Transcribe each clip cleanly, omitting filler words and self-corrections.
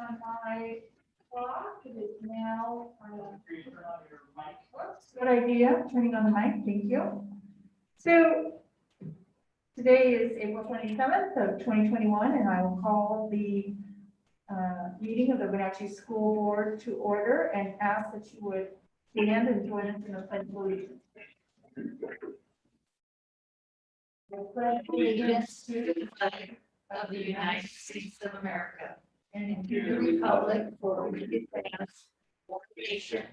on my clock. It is now. Good idea, turning on the mic, thank you. So today is April 27th of 2021, and I will call the meeting of the Wenatchee School Board to order and ask that you would stand and join us in the pledge of allegiance. I pledge allegiance to the flag of the United States of America and to the republic for which it stands, one nation,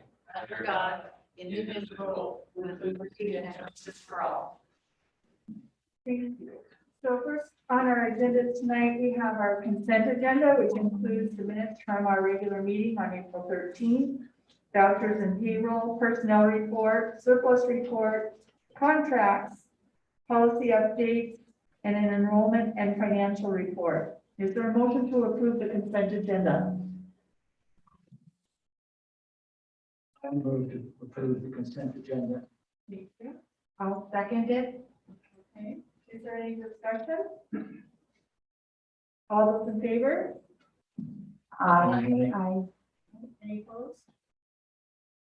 under God, indivisible, with liberty and justice for all. Thank you. So first on our agenda tonight, we have our consent agenda, which includes the minutes from our regular meeting on April 13th, vouchers and payroll, personnel report, surplus report, contracts, policy updates, and an enrollment and financial report. Is there a motion to approve the consent agenda? I move to approve the consent agenda. Thank you. I'll second it. Okay. Is there any discussion? All those in favor? Aye. Aye. Any opposed?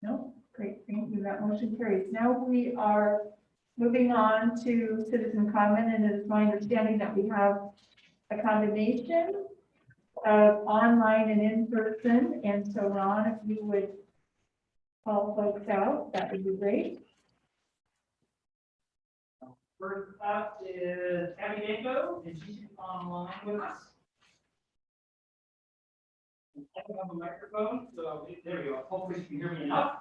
No? Great, thank you. That motion carries. Now we are moving on to citizen comment, and it is my understanding that we have a combination of online and in person. And so Ron, if you would call folks out, that would be great. First up is Abby Danko, and she's online with us. I don't have a microphone, so there we go. Hopefully you can hear me enough.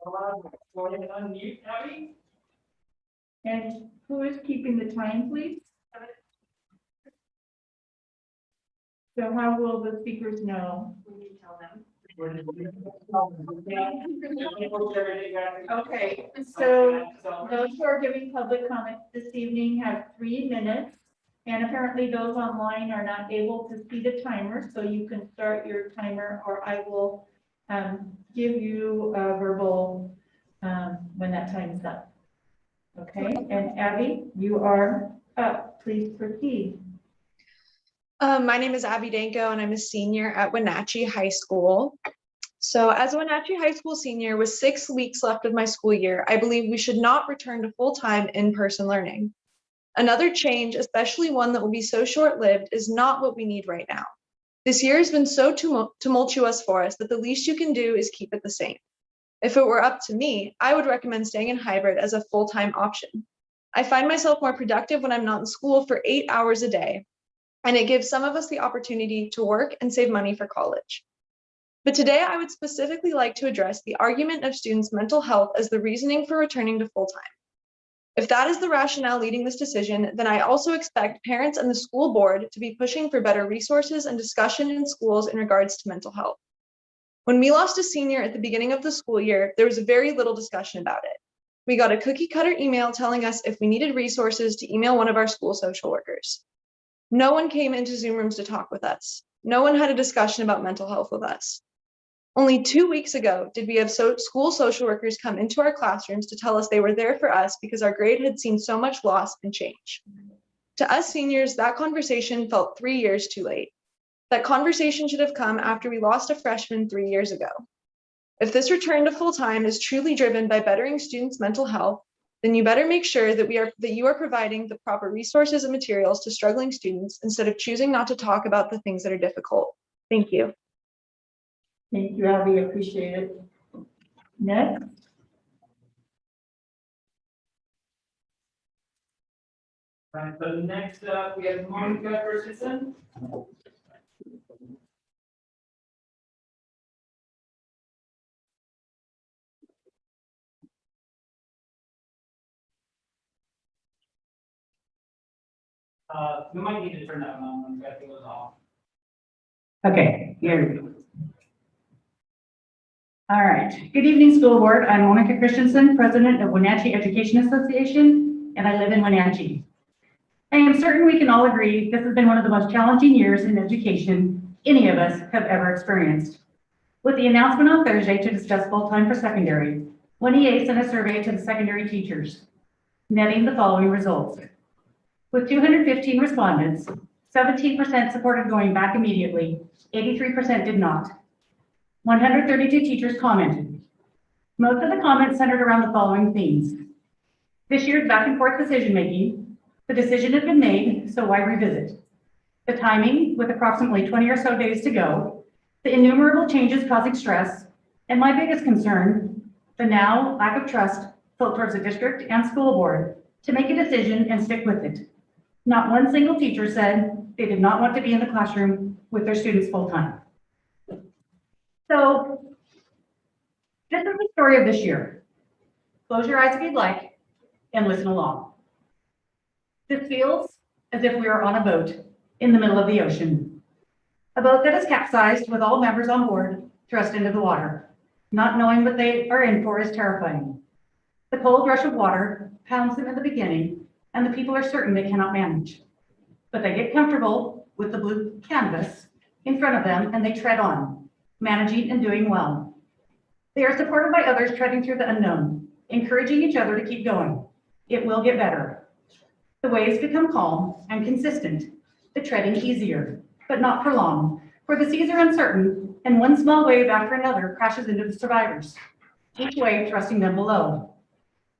Go ahead and unmute, Abby. And who is keeping the time, please? So how will the speakers know? Will you tell them? Okay, so those who are giving public comment this evening have 3 minutes, and apparently those online are not able to see the timer, so you can start your timer, or I will give you a verbal when that time is up. Okay, and Abby, you are up. Please proceed. My name is Abby Danko, and I'm a senior at Wenatchee High School. So as a Wenatchee High School senior with 6 weeks left of my school year, I believe we should not return to full-time in-person learning. Another change, especially one that will be so short-lived, is not what we need right now. This year has been so tumultuous for us that the least you can do is keep it the same. If it were up to me, I would recommend staying in hybrid as a full-time option. I find myself more productive when I'm not in school for 8 hours a day, and it gives some of us the opportunity to work and save money for college. But today I would specifically like to address the argument of students' mental health as the reasoning for returning to full-time. If that is the rationale leading this decision, then I also expect parents and the school board to be pushing for better resources and discussion in schools in regards to mental health. When we lost a senior at the beginning of the school year, there was very little discussion about it. We got a cookie-cutter email telling us if we needed resources to email one of our school social workers. No one came into Zoom rooms to talk with us. No one had a discussion about mental health with us. Only 2 weeks ago did we have school social workers come into our classrooms to tell us they were there for us because our grade had seen so much loss and change. To us seniors, that conversation felt 3 years too late. That conversation should have come after we lost a freshman 3 years ago. If this return to full-time is truly driven by bettering students' mental health, then you better make sure that you are providing the proper resources and materials to struggling students instead of choosing not to talk about the things that are difficult. Thank you. Thank you, Abby. Appreciate it. Next. Right, so next up, we have Monica Christensen. We might need to turn that on when that goes off. Okay, here we go. All right. Good evening, school board. I'm Monica Christensen, president of Wenatchee Education Association, and I live in Wenatchee. I am certain we can all agree this has been one of the most challenging years in education any of us have ever experienced. With the announcement on Thursday to discuss full-time for secondary, WENEA sent a survey to the secondary teachers, netting the following results. With 215 respondents, 17% supported going back immediately. 83% did not. 132 teachers commented. Most of the comments centered around the following themes. This year's back and forth decision-making. The decision had been made, so why revisit? The timing, with approximately 20 or so days to go. The innumerable changes causing stress. And my biggest concern, the now lack of trust felt towards the district and school board to make a decision and stick with it. Not one single teacher said they did not want to be in the classroom with their students full time. So this is the story of this year. Close your eyes if you'd like and listen along. This feels as if we are on a boat in the middle of the ocean. A boat that is capsized with all members on board thrust into the water. Not knowing what they are in for is terrifying. The cold rush of water pounds them in the beginning, and the people are certain they cannot manage. But they get comfortable with the blue canvas in front of them, and they tread on, managing and doing well. They are supported by others treading through the unknown, encouraging each other to keep going. It will get better. The waves become calm and consistent, the treading easier, but not for long, for the seas are uncertain, and one small wave after another crashes into the survivors, each wave thrusting them below.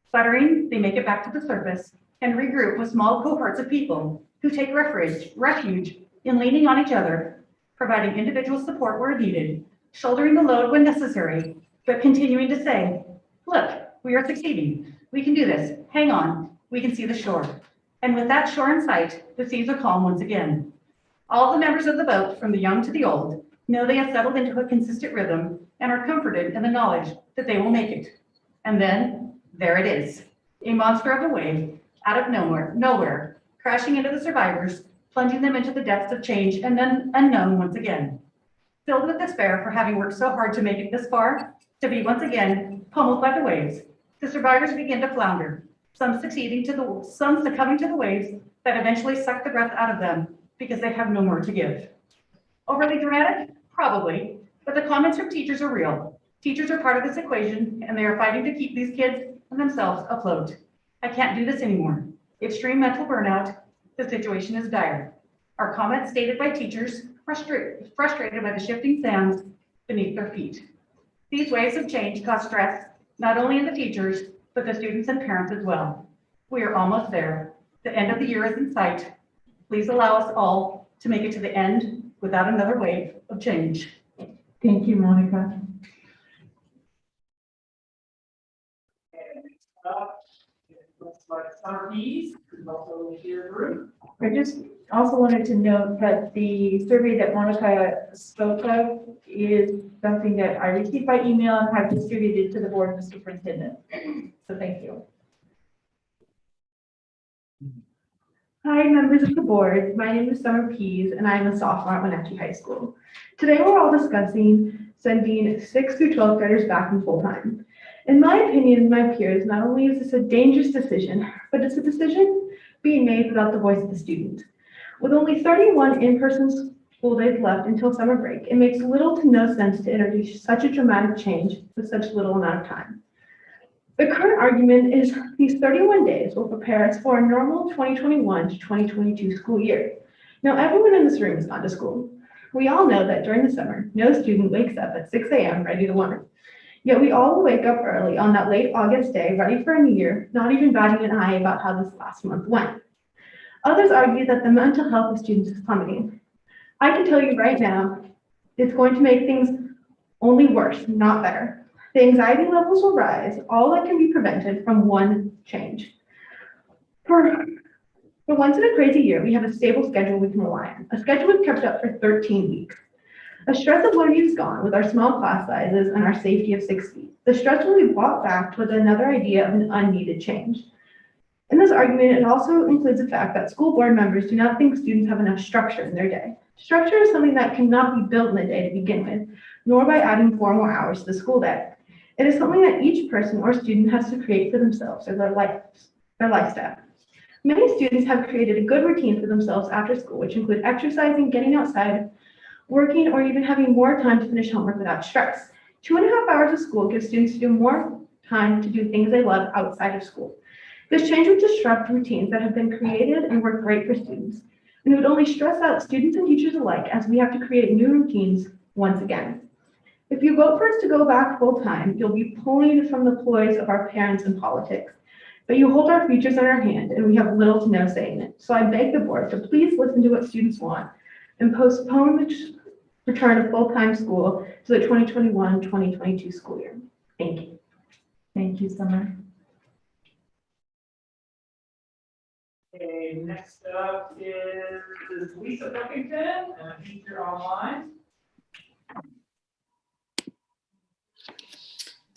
Sputtering, they make it back to the surface and regroup with small cohorts of people who take refuge in leaning on each other, providing individual support where needed, shouldering the load when necessary, but continuing to say, look, we are succeeding. We can do this. Hang on. We can see the shore. And with that shore in sight, the seas are calm once again. All the members of the boat, from the young to the old, know they have settled into a consistent rhythm and are comforted in the knowledge that they will make it. And then, there it is, a monster of a wave, out of nowhere, crashing into the survivors, plunging them into the depths of change and then unknown once again. Filled with despair for having worked so hard to make it this far, to be once again pummeled by the waves, the survivors begin to flounder, some succumbing to the waves that eventually suck the breath out of them because they have no more to give. Overly dramatic? Probably, but the comments from teachers are real. Teachers are part of this equation, and they are fighting to keep these kids and themselves afloat. I can't do this anymore. Extreme mental burnout. The situation is dire. Our comments stated by teachers frustrated by the shifting sands beneath their feet. These waves of change cause stress, not only in the teachers, but the students and parents as well. We are almost there. The end of the year is in sight. Please allow us all to make it to the end without another wave of change. Thank you, Monica. Looks like Summer Peas is also here in the room. I just also wanted to note that the survey that Monica spoke of is something that I received by email and have distributed to the board and the superintendent. So thank you. Hi, members of the board. My name is Summer Pease, and I am a sophomore at Wenatchee High School. Today, we're all discussing sending 6th through 12th graders back in full-time. In my opinion, my peers, not only is this a dangerous decision, but it's a decision being made without the voice of the student. With only 31 in-person school days left until summer break, it makes little to no sense to introduce such a dramatic change with such little amount of time. The current argument is these 31 days will prepare us for a normal 2021 to 2022 school year. Now, everyone in this room has gone to school. We all know that during the summer, no student wakes up at 6 a.m. ready to learn. Yet we all wake up early on that late August day, ready for a new year, not even batting an eye about how this last month went. Others argue that the mental health of students is plummeting. I can tell you right now, it's going to make things only worse, not better. The anxiety levels will rise, all that can be prevented from one change. For once in a crazy year, we have a stable schedule we can rely on, a schedule we've kept up for 13 weeks. The stress of learning is gone with our small class sizes and our safety of 6 feet. The stress will be brought back with another idea of an unneeded change. In this argument, it also includes the fact that school board members do not think students have enough structure in their day. Structure is something that cannot be built in a day to begin with, nor by adding 4 more hours to the school day. It is something that each person or student has to create for themselves or their lifestyle. Many students have created a good routine for themselves after school, which include exercising, getting outside, working, or even having more time to finish homework without stress. 2.5 hours of school gives students more time to do things they love outside of school. This change would disrupt routines that have been created and work great for students. And it would only stress out students and teachers alike as we have to create new routines once again. If you vote for us to go back full-time, you'll be pulling from the ploys of our parents in politics. But you hold our futures in our hand, and we have little to no say in it. So I beg the board to please listen to what students want and postpone the return to full-time school to the 2021-2022 school year. Thank you. Thank you, Summer. Okay, next up is Lisa Buckington, and I think you're online.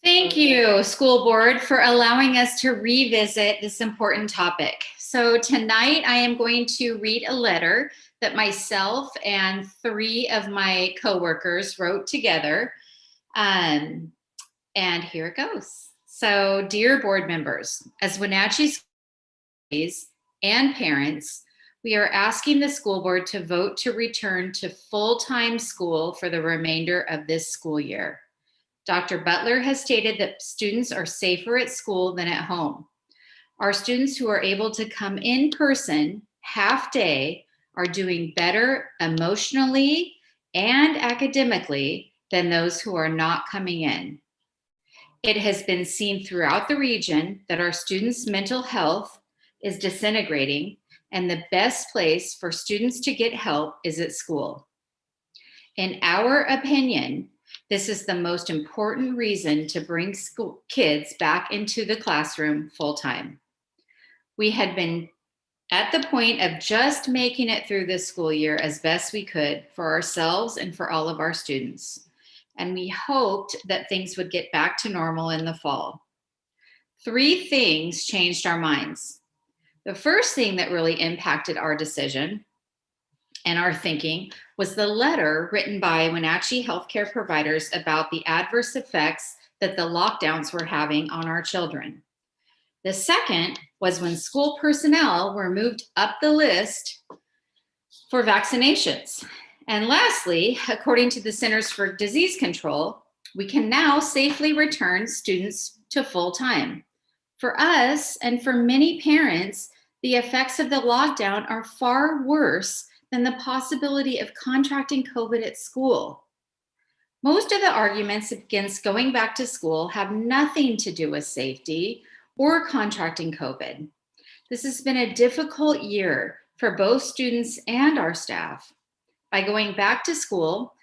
Thank you, school board, for allowing us to revisit this important topic. So tonight I am going to read a letter that myself and 3 of my coworkers wrote together. And here it goes. So, dear board members, as Wenatchee schools and parents, we are asking the school board to vote to return to full-time school for the remainder of this school year. Dr. Butler has stated that students are safer at school than at home. Our students who are able to come in person half day are doing better emotionally and academically than those who are not coming in. It has been seen throughout the region that our students' mental health is disintegrating, and the best place for students to get help is at school. In our opinion, this is the most important reason to bring school kids back into the classroom full-time. We had been at the point of just making it through this school year as best we could for ourselves and for all of our students. And we hoped that things would get back to normal in the fall. 3 things changed our minds. The first thing that really impacted our decision and our thinking was the letter written by Wenatchee healthcare providers about the adverse effects that the lockdowns were having on our children. The second was when school personnel were moved up the list for vaccinations. And lastly, according to the Centers for Disease Control, we can now safely return students to full-time. For us and for many parents, the effects of the lockdown are far worse than the possibility of contracting COVID at school. Most of the arguments against going back to school have nothing to do with safety or contracting COVID. This has been a difficult year for both students and our staff. By going back to school,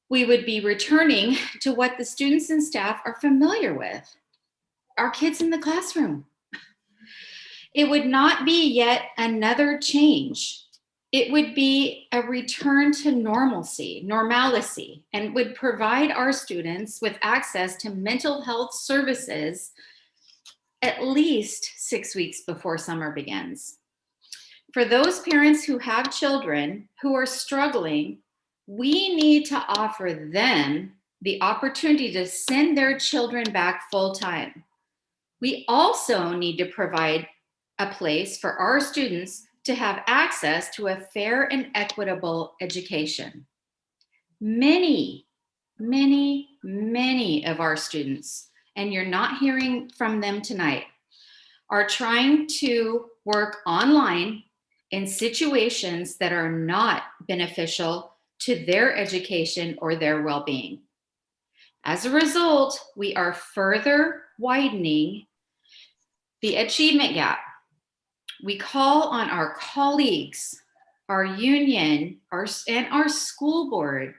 we would be returning to what the students and staff are familiar with, our kids in the classroom. It would not be yet another change. It would be a return to normalcy, and would provide our students with access to mental health services at least 6 weeks before summer begins. For those parents who have children who are struggling, we need to offer them the opportunity to send their children back full-time. We also need to provide a place for our students to have access to a fair and equitable education. Many of our students, and you're not hearing from them tonight, are trying to work online in situations that are not beneficial to their education or their well-being. As a result, we are further widening the achievement gap. We call on our colleagues, our union, and our school board.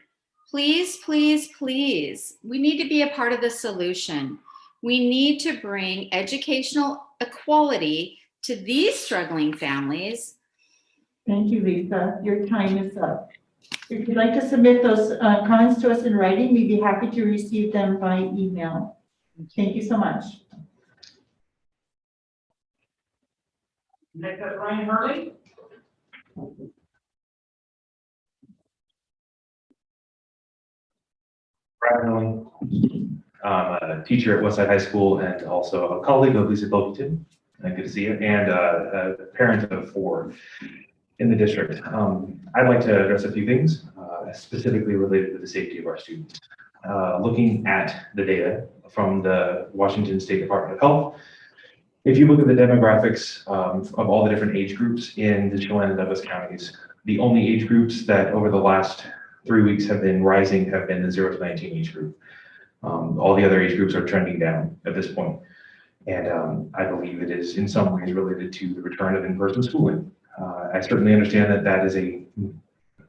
Please, we need to be a part of the solution. We need to bring educational equality to these struggling families. Thank you, Lisa. Your time is up. If you'd like to submit those comments to us in writing, we'd be happy to receive them by email. Thank you so much. Next up, Ryan Hurley. Brian Hurley. I'm a teacher at Westside High School and also a colleague of Lisa Buckington. Good to see you. And a parent of 4 in the district. I'd like to address a few things specifically related to the safety of our students. Looking at the data from the Washington State Department of Health, If you look at the demographics of all the different age groups in the Chelan and Douglas counties, the only age groups that over the last 3 weeks have been rising have been the 0 to 19 age group. All the other age groups are trending down at this point. And I believe it is in some ways related to the return of in-person schooling. I certainly understand that that is an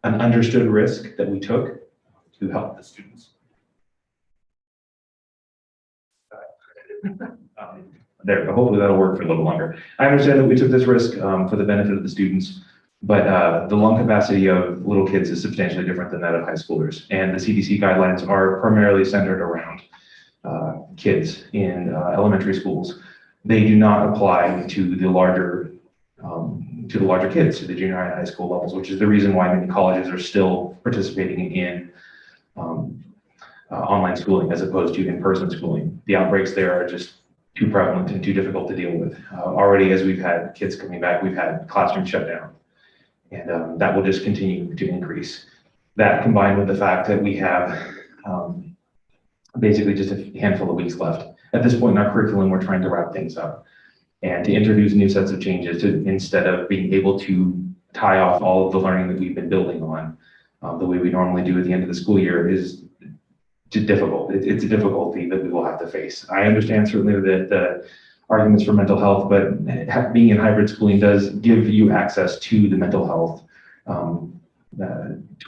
understood risk that we took to help the students. There, hopefully that'll work for a little longer. I understand that we took this risk for the benefit of the students, but the lung capacity of little kids is substantially different than that of high schoolers. And the CDC guidelines are primarily centered around kids in elementary schools. They do not apply to the larger kids, to the junior high and high school levels, which is the reason why many colleges are still participating in online schooling as opposed to in-person schooling. The outbreaks there are just too prevalent and too difficult to deal with. Already, as we've had kids coming back, we've had classrooms shut down, and that will just continue to increase. That combined with the fact that we have basically just a handful of weeks left. At this point in our curriculum, we're trying to wrap things up and to introduce new sets of changes instead of being able to tie off all of the learning that we've been building on the way we normally do at the end of the school year is difficult. It's a difficulty that we will have to face. I understand certainly that the arguments for mental health, but being in hybrid schooling does give you access to the mental health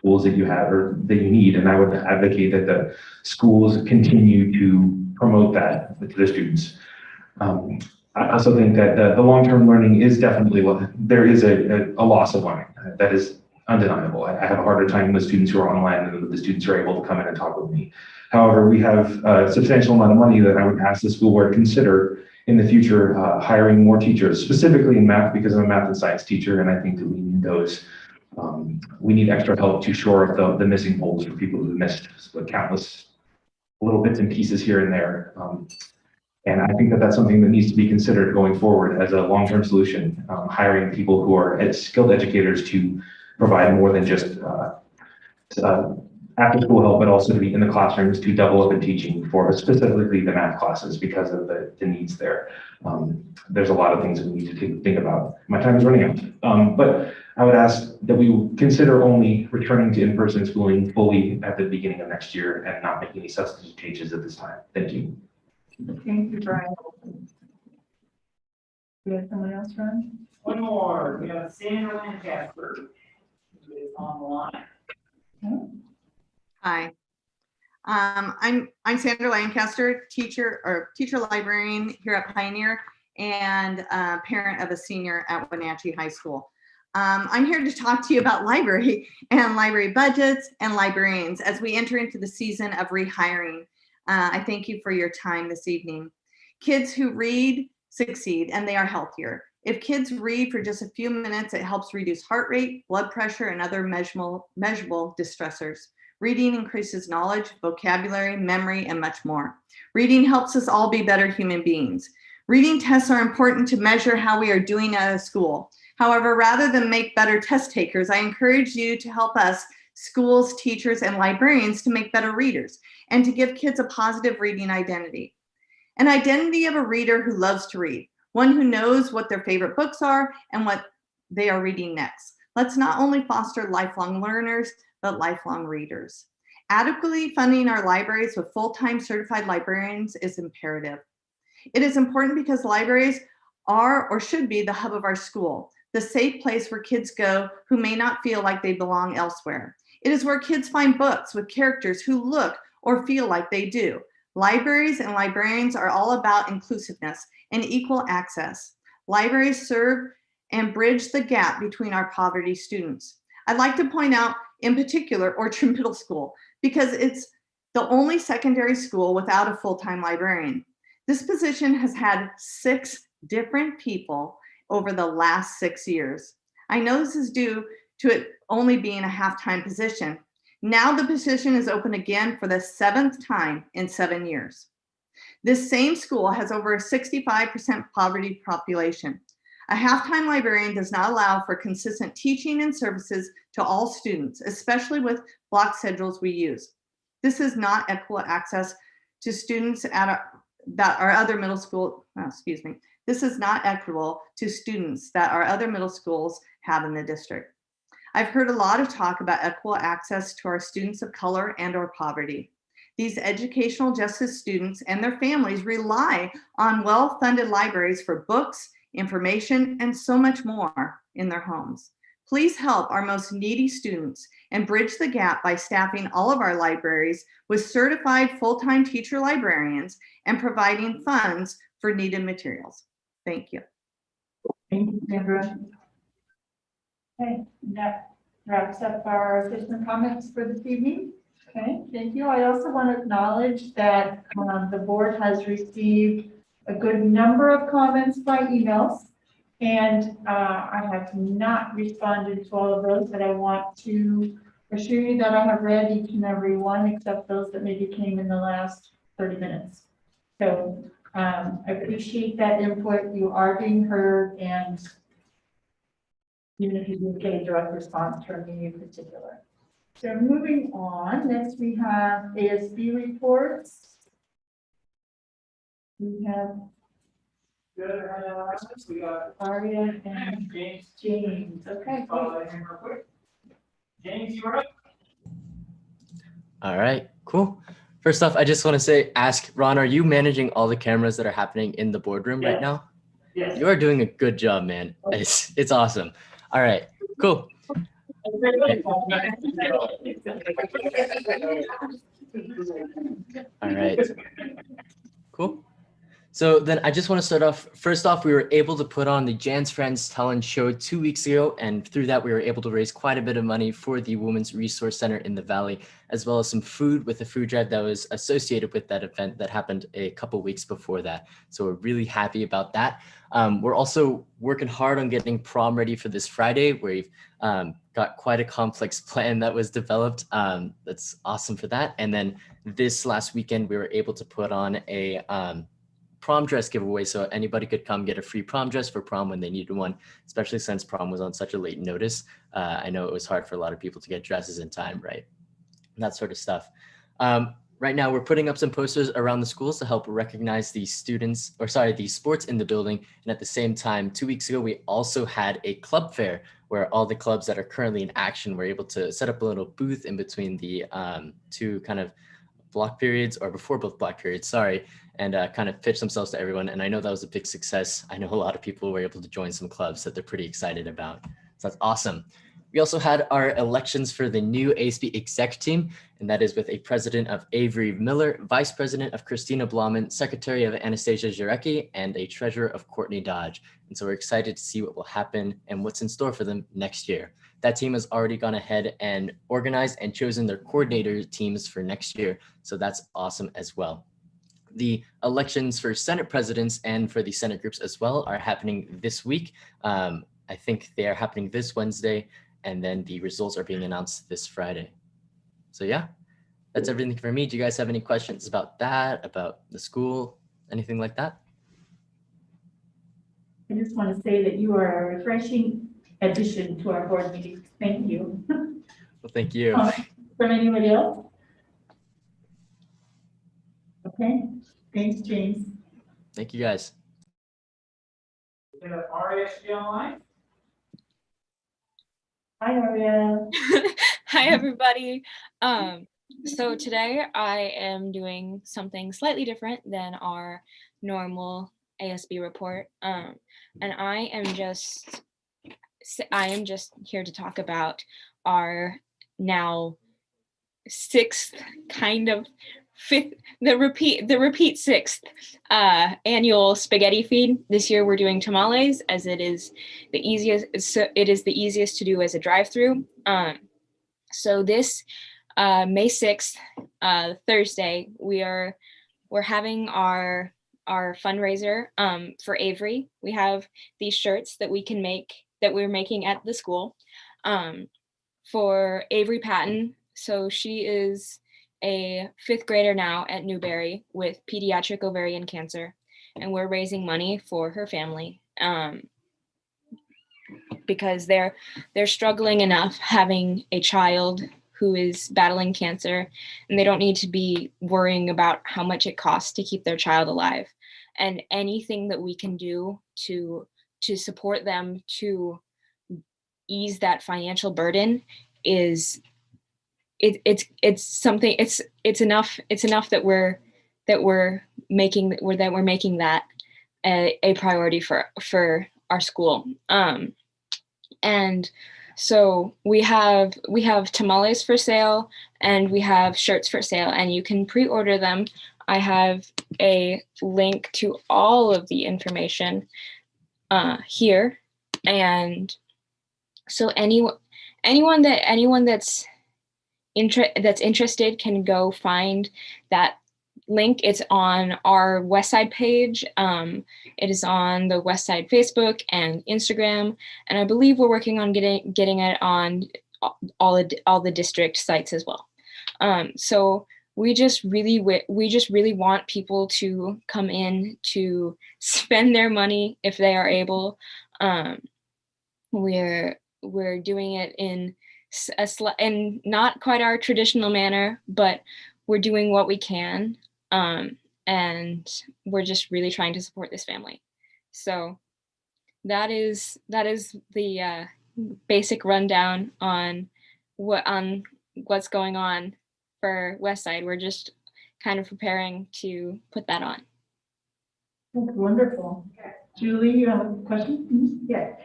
tools that you have or that you need. And I would advocate that the schools continue to promote that to the students. I also think that the long-term learning is definitely, there is a loss of learning. That is undeniable. I have a harder time with students who are online than with the students who are able to come in and talk with me. However, we have a substantial amount of money that I would ask the school board to consider in the future hiring more teachers, specifically in math, because I'm a math and science teacher, and I think that we need those. We need extra help to shore up the missing holes for people who missed countless little bits and pieces here and there. And I think that that's something that needs to be considered going forward as a long-term solution, hiring people who are skilled educators to provide more than just after-school help, but also to be in the classrooms to double up in teaching for specifically the math classes because of the needs there. There's a lot of things that we need to think about. My time is running out, but I would ask that we consider only returning to in-person schooling fully at the beginning of next year and not making any substantive changes at this time. Thank you. Thank you, Brian. Do you have someone else, Ron? One more, we have Sandra Lancaster, who is online. Hi, I'm Sandra Lancaster, teacher librarian here at Pioneer and parent of a senior at Wenatchee High School. I'm here to talk to you about library and library budgets and librarians as we enter into the season of rehiring. I thank you for your time this evening. Kids who read succeed and they are healthier. If kids read for just a few minutes, it helps reduce heart rate, blood pressure, and other measurable distressors. Reading increases knowledge, vocabulary, memory, and much more. Reading helps us all be better human beings. Reading tests are important to measure how we are doing at a school. However, rather than make better test takers, I encourage you to help us, schools, teachers, and librarians, to make better readers and to give kids a positive reading identity. An identity of a reader who loves to read, one who knows what their favorite books are and what they are reading next. Let's not only foster lifelong learners, but lifelong readers. Adequately funding our libraries with full-time certified librarians is imperative. It is important because libraries are or should be the hub of our school, the safe place where kids go who may not feel like they belong elsewhere. It is where kids find books with characters who look or feel like they do. Libraries and librarians are all about inclusiveness and equal access. Libraries serve and bridge the gap between our poverty students. I'd like to point out in particular Orchard Middle School because it's the only secondary school without a full-time librarian. This position has had 6 different people over the last 6 years. I know this is due to it only being a half-time position. Now the position is open again for the 7th time in 7 years. This same school has over a 65% poverty population. A half-time librarian does not allow for consistent teaching and services to all students, especially with block schedules we use. This is not equal access to students at that our other middle school, This is not equitable to students that our other middle schools have in the district. I've heard a lot of talk about equal access to our students of color and/or poverty. These educational justice students and their families rely on well-funded libraries for books, information, and so much more in their homes. Please help our most needy students and bridge the gap by staffing all of our libraries with certified full-time teacher librarians and providing funds for needed materials. Thank you. Thank you, Sandra. Okay, that wraps up our citizen comments for this evening. Okay, thank you. I also want to acknowledge that the board has received a good number of comments by emails, and I have not responded to all of those, but I want to assure you that I have read each and every one except those that maybe came in the last 30 minutes. So I appreciate that input. You are being heard, and even if you didn't get a direct response from me in particular. So moving on, next we have ASB reports. We have Good, we got Aria and James. James. Okay, great. Him real quick. James, you're up. All right, cool. First off, I just want to ask Ron, are you managing all the cameras that are happening in the boardroom right Yes. now? Yes. You are doing a good job, man. It's awesome. All right, cool. All right, cool. So then I just want to start off, first off, we were able to put on the Jan's Friends Talent Show 2 weeks ago, and through that we were able to raise quite a bit of money for the Women's Resource Center in the Valley, as well as some food with a food drive that was associated with that event that happened a couple weeks before that. So we're really happy about that. We're also working hard on getting prom ready for this Friday. We've got quite a complex plan that was developed. That's awesome for that. And then this last weekend, we were able to put on a prom dress giveaway, so anybody could come get a free prom dress for prom when they needed one, especially since prom was on such a late notice. I know it was hard for a lot of people to get dresses in time, right? And that sort of stuff. Right now, we're putting up some posters around the schools to help recognize the the sports in the building. And at the same time, 2 weeks ago, we also had a club fair where all the clubs that are currently in action were able to set up a little booth in between the two kind of block periods, or before both block periods, sorry, and kind of pitch themselves to everyone. And I know that was a big success. I know a lot of people were able to join some clubs that they're pretty excited about. So that's awesome. We also had our elections for the new ASB exec team, and that is with a president of Avery Miller, vice president of Christina Blauman, secretary of Anastasia Jarecki, and a treasurer of Courtney Dodge. And so we're excited to see what will happen and what's in store for them next year. That team has already gone ahead and organized and chosen their coordinator teams for next year. So that's awesome as well. The elections for Senate presidents and for the Senate groups as well are happening this week. I think they are happening this Wednesday, and then the results are being announced this Friday. So yeah, that's everything for me. Do you guys have any questions about that, about the school, anything like that? I just want to say that you are a refreshing addition to our board meetings. Thank you. Well, thank you. From anybody else? Okay, thanks, James. Thank you guys. We got Aria online. Hi, Aria. Hi, everybody. So today I am doing something slightly different than our normal ASB report. And I am just here to talk about our now sixth, kind of fifth, the repeat sixth annual spaghetti feed. This year we're doing tamales, as it is the easiest. So it is the easiest to do as a drive-through. So this May 6th, Thursday, we're having our fundraiser for Avery. We have these shirts that we're making at the school for Avery Patton. So she is a 5th grader now at Newberry with pediatric ovarian cancer, and we're raising money for her family because they're struggling enough having a child who is battling cancer, and they don't need to be worrying about how much it costs to keep their child alive. and anything that we can do to support them to ease that financial burden is it's something it's enough that we're making that a priority for our school. And so we have tamales for sale, and we have shirts for sale, and you can pre-order them. I have a link to all of the information here, and so anyone that's interested can go find that link. It's on our Westside page. It is on the Westside Facebook and Instagram, and I believe we're working on getting it on all the district sites as well. So we just really want people to come in to spend their money if they are able. We're doing it in in not quite our traditional manner, but we're doing what we can. And we're just really trying to support this family. So that is the basic rundown on what's going on for Westside. We're just kind of preparing to put that on. That's wonderful. Julie, you have a question? Yeah.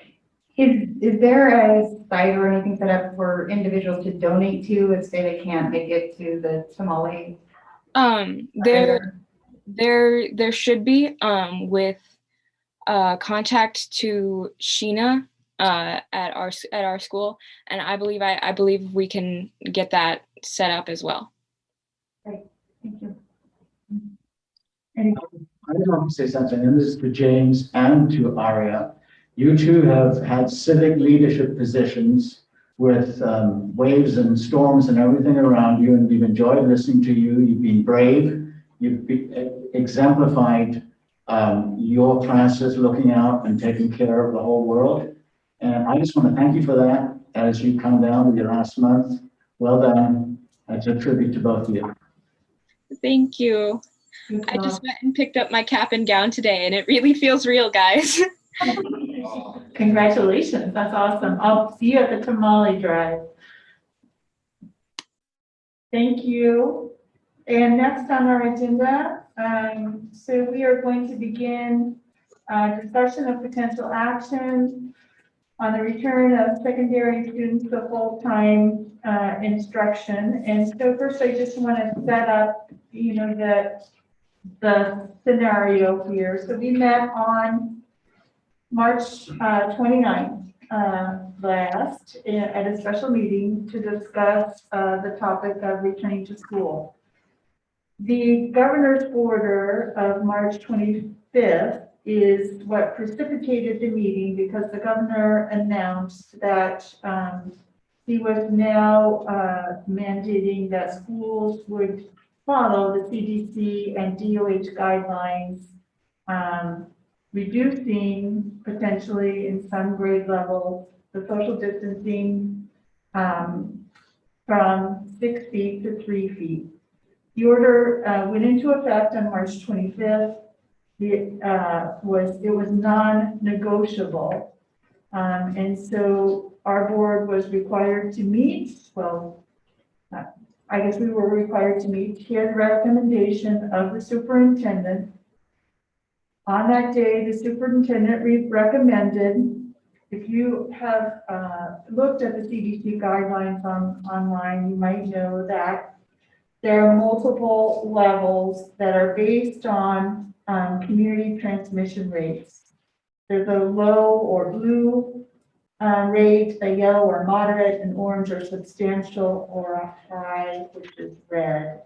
Is there a site or anything set up for individuals to donate to if say they can't make it to the tamale? There should be with contact to Sheena at our school, and I believe we can get that set up as well. Great, thank you. I just want to say something, and this is to James and to Aria. You two have had civic leadership positions with waves and storms and everything around you, and we've enjoyed listening to you. You've been brave. You've exemplified your classes, looking out and taking care of the whole world. And I just want to thank you for that as you come down with your last month. Well done. It's a tribute to both of you. Thank you. I just went and picked up my cap and gown today, and it really feels real, guys. Congratulations, that's awesome. I'll see you at the tamale drive. Thank you. And next on our agenda, so we are going to begin discussion of potential action on the return of secondary students to full-time instruction. And so first, I just want to set up, the scenario here. So we met on March 29th last at a special meeting to discuss the topic of returning to school. The governor's order of March 25th is what precipitated the meeting, because the governor announced that he was now mandating that schools would follow the CDC and DOH guidelines, reducing potentially in some grade levels the social distancing from 6 feet to 3 feet. The order went into effect on March 25th. It was non-negotiable, and so our board was required to meet. Well, I guess we were required to meet. Hear the recommendation of the superintendent. On that day, the superintendent recommended, if you have looked at the CDC guidelines online, you might know that there are multiple levels that are based on community transmission rates. There's a low or blue rate, a yellow or moderate, an orange or substantial, or a high, which is red.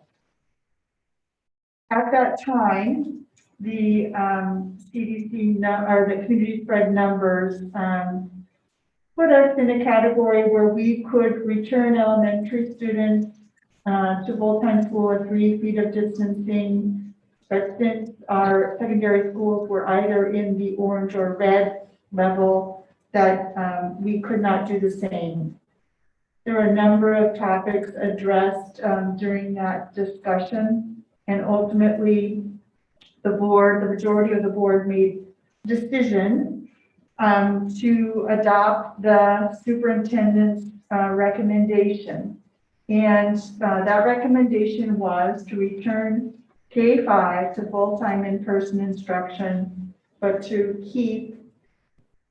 At that time, the CDC or the community spread numbers put us in a category where we could return elementary students to full-time school at 3 feet of distancing. But since our secondary schools were either in the orange or red level, that we could not do the same. There were a number of topics addressed during that discussion, and ultimately the majority of the board made decision to adopt the superintendent's recommendation. And that recommendation was to return K-5 to full-time in-person instruction, but to keep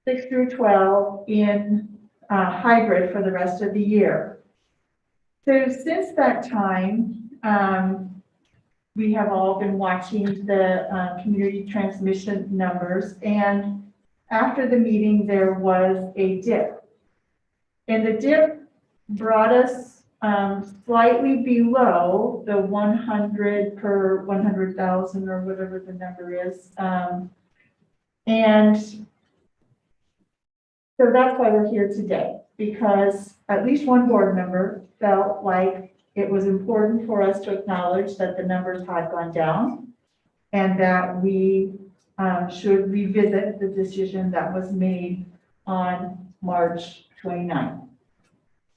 6 through 12 in hybrid for the rest of the year. So since that time, we have all been watching the community transmission numbers, and after the meeting, there was a dip. And the dip brought us slightly below the 100 per 100,000 or whatever the number is. And so that's why we're here today, because at least one board member felt like it was important for us to acknowledge that the numbers had gone down and that we should revisit the decision that was made on March 29th.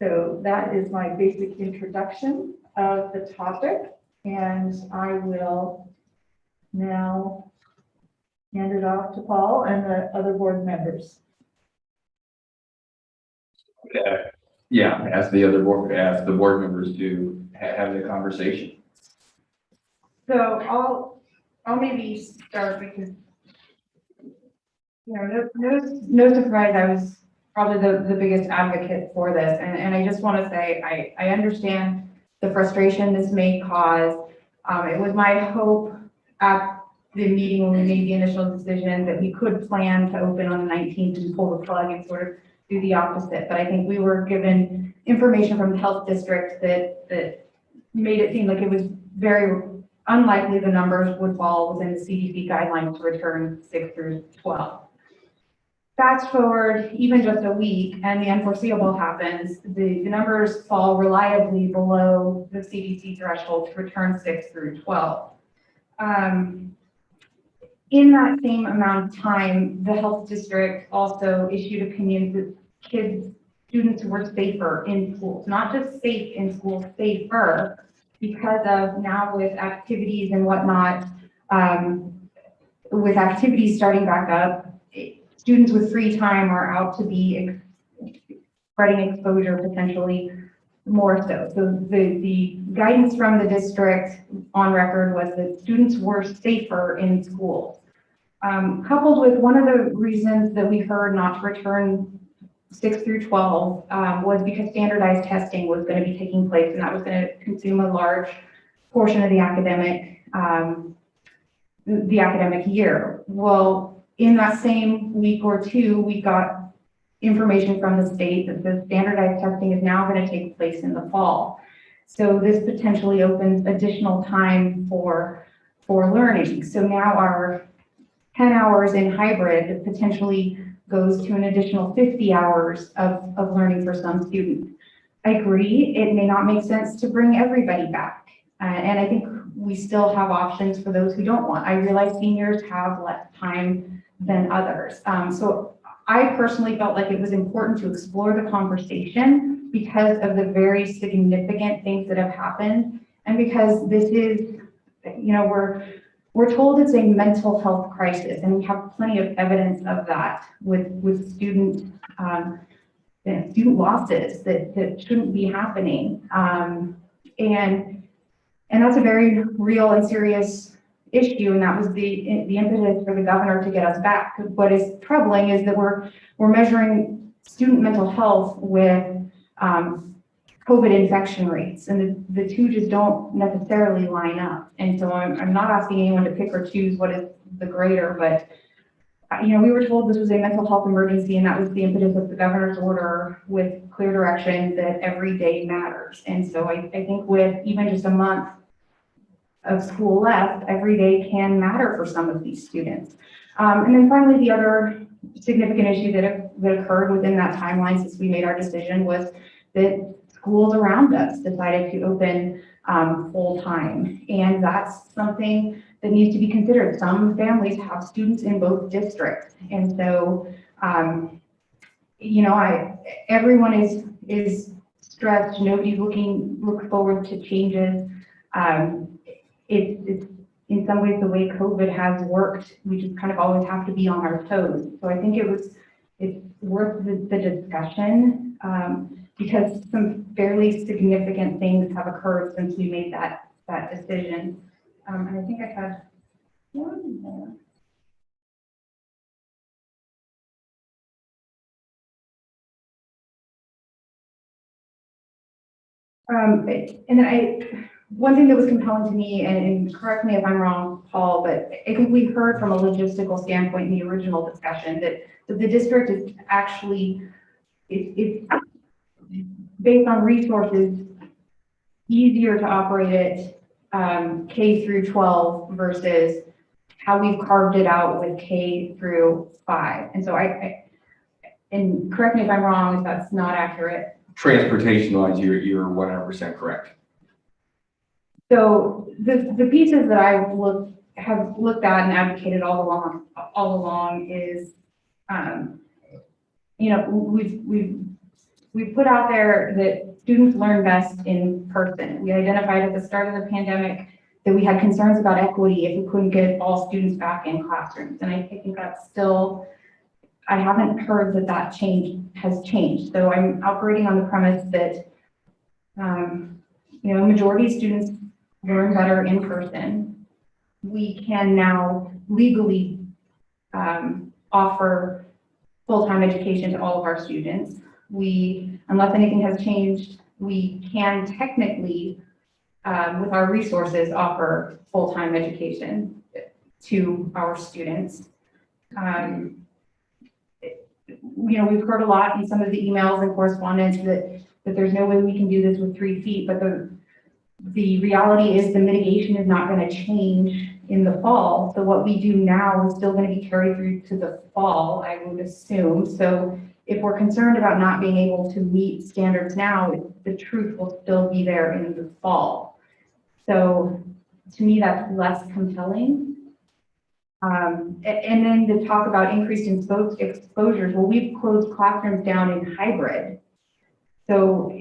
So that is my basic introduction of the topic, and I will now hand it off to Paul and the other board members. Yeah, ask the board members to have the conversation. So I'll maybe start because, you know, no surprise, I was probably the biggest advocate for this. And I just want to say, I understand the frustration this may cause. It was my hope at the meeting when we made the initial decision that we could plan to open on the 19th and pull the plug and sort of do the opposite. But I think we were given information from the health district that made it seem like it was very unlikely the numbers would fall within the CDC guidelines to return 6 through 12. Fast forward even just a week and the unforeseeable happens, the numbers fall reliably below the CDC threshold to return 6 through 12. In that same amount of time, the health district also issued opinions that students were safer in schools, not just safe in schools, safer, because of now with activities and whatnot, with activities starting back up, students with free time are out to be spreading exposure potentially more so. So the guidance from the district on record was that students were safer in schools. Coupled with one of the reasons that we heard not to return 6 through 12 was because standardized testing was going to be taking place, and that was going to consume a large portion of the academic year. Well, in that same week or two, we got information from the state that the standardized testing is now going to take place in the fall. So this potentially opens additional time for learning. So now our 10 hours in hybrid potentially goes to an additional 50 hours of learning for some students. I agree, it may not make sense to bring everybody back. And I think we still have options for those who don't want. I realize seniors have less time than others. So I personally felt like it was important to explore the conversation because of the very significant things that have happened. And because this is, you know, we're told it's a mental health crisis, and we have plenty of evidence of that with student losses that shouldn't be happening. And that's a very real and serious issue, and that was the impetus for the governor to get us back. What is troubling is that we're measuring student mental health with COVID infection rates, and the two just don't necessarily line up. And so I'm not asking anyone to pick or choose what is the greater, but you know, we were told this was a mental health emergency, and that was the impetus of the governor's order with clear direction that every day matters. And so I think with even just a month of school left, every day can matter for some of these students. And then finally, the other significant issue that occurred within that timeline since we made our decision was that schools around us decided to open full time. And that's something that needs to be considered. Some families have students in both districts. And so, you know, everyone is stressed. Nobody's looking forward to changes. It's in some ways, the way COVID has worked, we just kind of always have to be on our toes. So I think it's worth the discussion, because some fairly significant things have occurred since we made that decision. And I think I have one more. And then one thing that was compelling to me, and correct me if I'm wrong, Paul, but I think we heard from a logistical standpoint in the original discussion that the district is actually, it's based on resources, easier to operate it K through 12 versus how we've carved it out with K through 5. And so and correct me if I'm wrong, if that's not accurate. Transportation wise, you're 100% correct. So the pieces that have looked at and advocated all along is, you know, we've put out there that students learn best in person. We identified at the start of the pandemic that we had concerns about equity if we couldn't get all students back in classrooms. And I think that's still, I haven't heard that change has changed. So I'm operating on the premise that, you know, majority of students learn better in person. We can now legally offer full-time education to all of our students. Unless anything has changed, we can technically, with our resources, offer full-time education to our students. You know, we've heard a lot in some of the emails and correspondence that there's no way we can do this with 3 feet, but the reality is the mitigation is not going to change in the fall. So what we do now is still going to be carried through to the fall, I would assume. So if we're concerned about not being able to meet standards now, the truth will still be there in the fall. So to me, that's less compelling. And then to talk about increased exposures, well, we've closed classrooms down in hybrid. So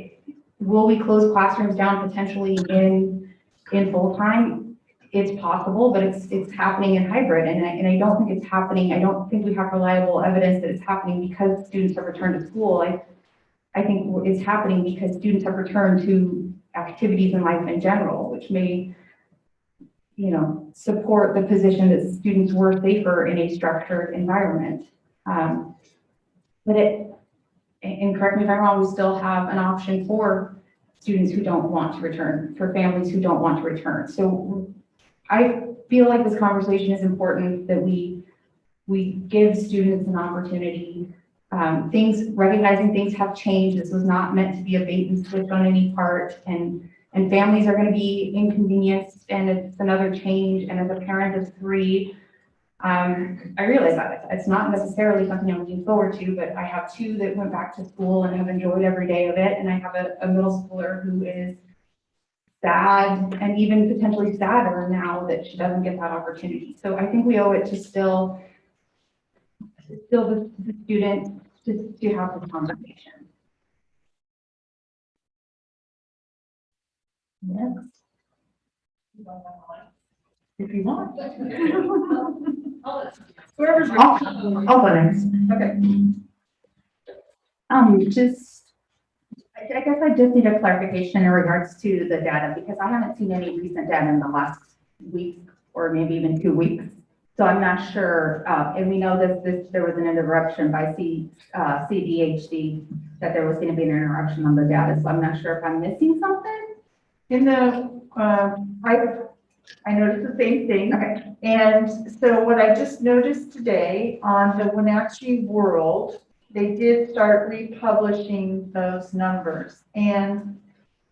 will we close classrooms down potentially in full-time? It's possible, but it's happening in hybrid. And I don't think it's happening. I don't think we have reliable evidence that it's happening because students have returned to school. I think it's happening because students have returned to activities in life in general, which may, you know, support the position that students were safer in a structured environment. But and correct me if I'm wrong, we still have an option for students who don't want to return, for families who don't want to return. So I feel like this conversation is important, that we give students an opportunity. Recognizing things have changed. This was not meant to be a bait and switch on any part, and families are going to be inconvenienced, and it's another change. And as a parent of 3, I realize that it's not necessarily something I'm looking forward to, but I have 2 that went back to school and have enjoyed every day of it. And I have a middle schooler who is sad, and even potentially sadder now that she doesn't get that opportunity. So I think we owe it to still the students to have this conversation. Next. If you want. Whoever's. I'll go next. Okay. I guess I just need a clarification in regards to the data, because I haven't seen any recent data in the last week or maybe even 2 weeks. So I'm not sure, and we know that there was an interruption by CDHD, that there was going to be an interruption on the data. So I'm not sure if I'm missing something. In the, I noticed the same thing. Okay. And so what I just noticed today on the Wenatchee World, they did start republishing those numbers. And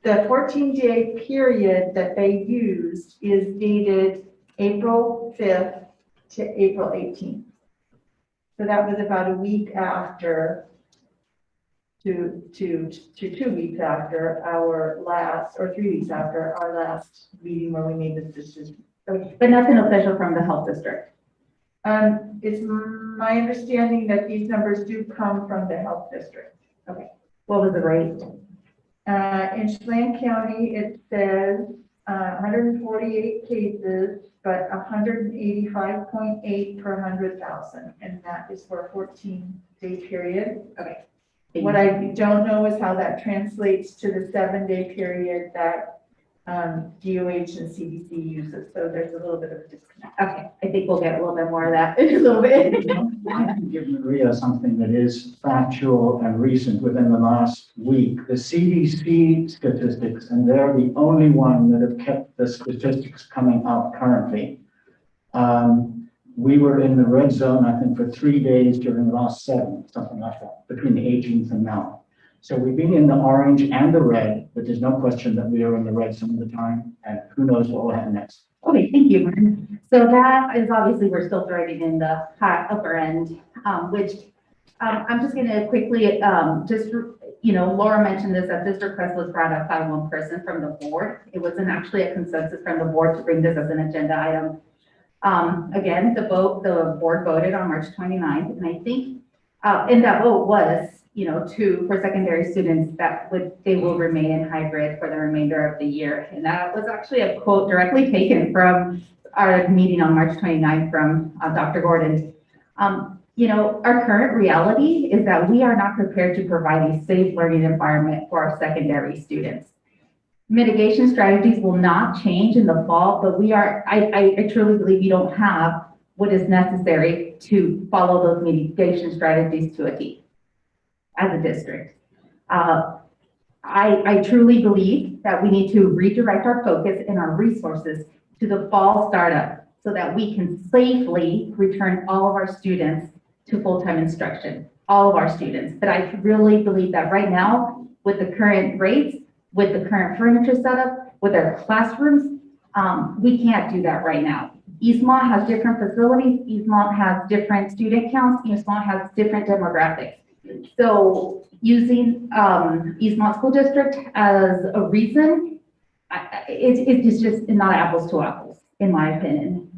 the 14-day period that they used is dated April 5th to April 18th. So that was about a week after, to 2 weeks after our last, or 3 weeks after our last meeting where we made this decision. But nothing official from the health district. It's my understanding that these numbers do come from the health district. Okay. What was the rate? In Chelan County, it says 148 cases, but 185.8 per 100,000, and that is for a 14-day period. Okay. What I don't know is how that translates to the 7-day period that DOH and CDC uses, so there's a little bit of a disconnect. Okay, I think we'll get a little bit more of that in a little bit. I can give Maria something that is factual and recent within the last week. The CDC statistics, and they're the only one that have kept the statistics coming out currently. We were in the red zone, I think, for 3 days during the last 7, something like that, between the 18th and now. So we've been in the orange and the red, but there's no question that we are in the red some of the time, and who knows what will happen next. Okay, thank you, Martin. So that is obviously, we're still thriving in the high upper end, which I'm just going to quickly, Laura mentioned this, that this request was brought up by one person from the board. It wasn't actually a consensus from the board to bring this as an agenda item. Again, the board voted on March 29th, and I think, and that vote was, for secondary students that they will remain in hybrid for the remainder of the year. And that was actually a quote directly taken from our meeting on March 29th from Dr. Gordon. Our current reality is that we are not prepared to provide a safe learning environment for our secondary students. Mitigation strategies will not change in the fall, but I truly believe we don't have what is necessary to follow those mitigation strategies to a T as a district. I truly believe that we need to redirect our focus and our resources to the fall startup so that we can safely return all of our students to full-time instruction, all of our students. But I really believe that right now, with the current rates, with the current furniture setup, with our classrooms, we can't do that right now. Eastmont has different facilities. Eastmont has different student counts. Eastmont has different demographics. So using Eastmont School District as a reason, it's just not apples to apples, in my opinion.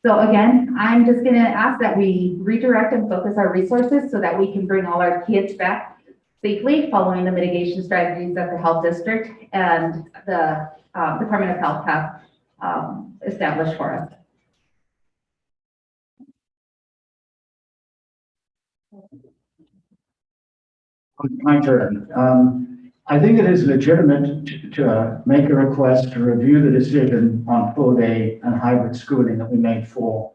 So again, I'm just going to ask that we redirect and focus our resources so that we can bring all our kids back safely following the mitigation strategies that the health district and the Department of Health have established for us. My turn. I think it is legitimate to make a request to review the decision on full day and hybrid schooling that we made 4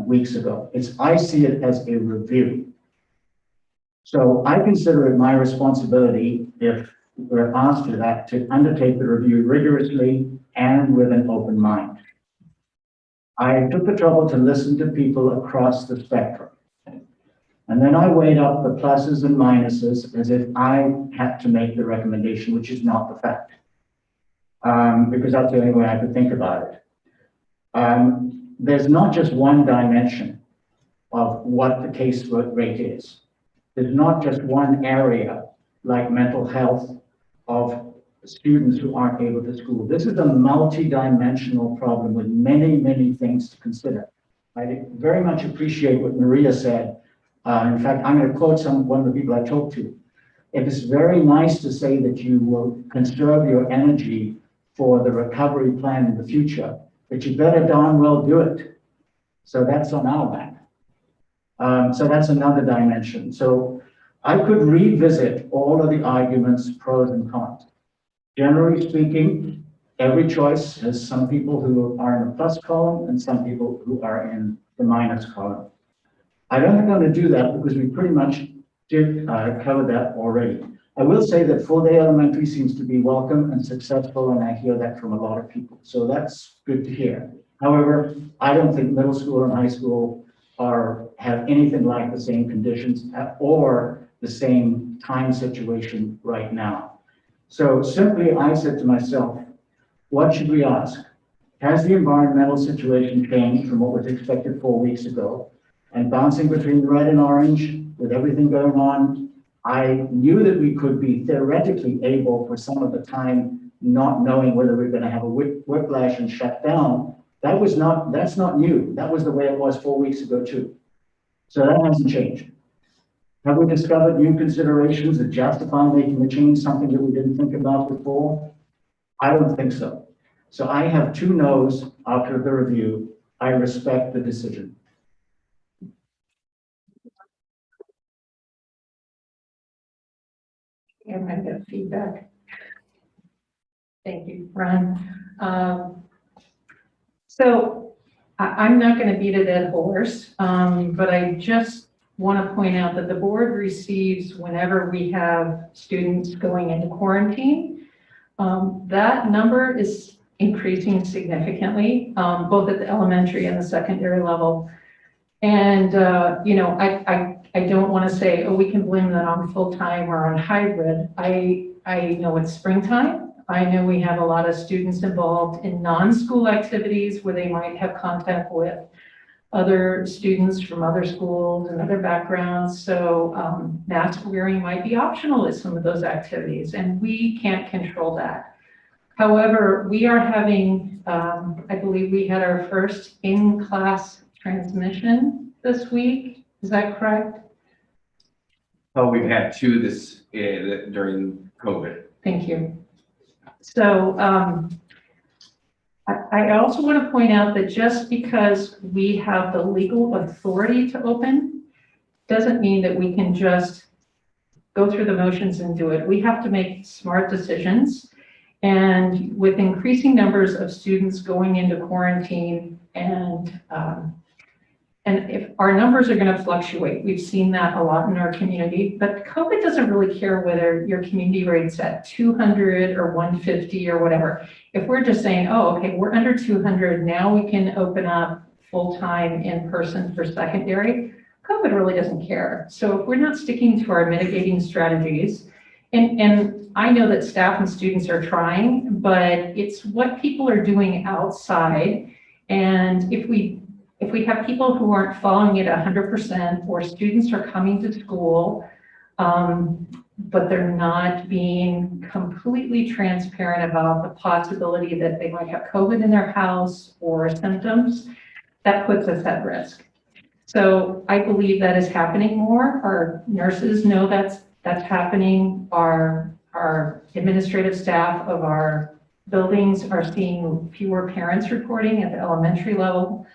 weeks ago. I see it as a review. So I consider it my responsibility, if we're asked to that, to undertake the review rigorously and with an open mind. I took the trouble to listen to people across the spectrum. And then I weighed up the pluses and minuses as if I had to make the recommendation, which is not the fact. Because that's the only way I could think about it. There's not just one dimension of what the case rate is. There's not just one area like mental health of students who aren't able to school. This is a multi-dimensional problem with many, many things to consider. I very much appreciate what Maria said. In fact, I'm going to quote one of the people I talked to. It is very nice to say that you will conserve your energy for the recovery plan in the future, but you better darn well do it. So that's on our back. So that's another dimension. So I could revisit all of the arguments, pros and cons. Generally speaking, every choice has some people who are in the plus column and some people who are in the minus column. I don't think I'm going to do that because we pretty much did cover that already. I will say that full-day elementary seems to be welcome and successful, and I hear that from a lot of people. So that's good to hear. However, I don't think middle school and high school have anything like the same conditions or the same time situation right now. So simply, I said to myself, what should we ask? Has the environmental situation changed from what was expected 4 weeks ago? And bouncing between red and orange with everything going on, I knew that we could be theoretically able for some of the time not knowing whether we're going to have a whiplash and shut down. That's not new. That was the way it was 4 weeks ago too. So that hasn't changed. Have we discovered new considerations that justify making the change, something that we didn't think about before? I don't think so. So I have 2 no's after the review. I respect the decision. I might get feedback. Thank you, Ron. So I'm not going to beat a dead horse, but I just want to point out that the board receives whenever we have students going into quarantine. That number is increasing significantly, both at the elementary and the secondary level. And, you know, I don't want to say, oh, we can blame that on full-time or on hybrid. I know it's springtime. I know we have a lot of students involved in non-school activities where they might have contact with other students from other schools and other backgrounds. So mask wearing might be optional at some of those activities, and we can't control that. However, we are having, I believe we had our first in-class transmission this week. Is that correct? Oh, we've had 2 during COVID. Thank you. So I also want to point out that just because we have the legal authority to open doesn't mean that we can just go through the motions and do it. We have to make smart decisions. And with increasing numbers of students going into quarantine and if our numbers are going to fluctuate, we've seen that a lot in our community, but COVID doesn't really care whether your community rate's at 200 or 150 or whatever. If we're just saying, oh, okay, we're under 200, now we can open up full-time in person for secondary, COVID really doesn't care. So if we're not sticking to our mitigating strategies, and I know that staff and students are trying, but it's what people are doing outside. And if we have people who aren't following it 100%, or students are coming to school, but they're not being completely transparent about the possibility that they might have COVID in their house or symptoms, that puts us at risk. So I believe that is happening more. Our nurses know that's happening. Our administrative staff of our buildings are seeing fewer parents reporting at the elementary level.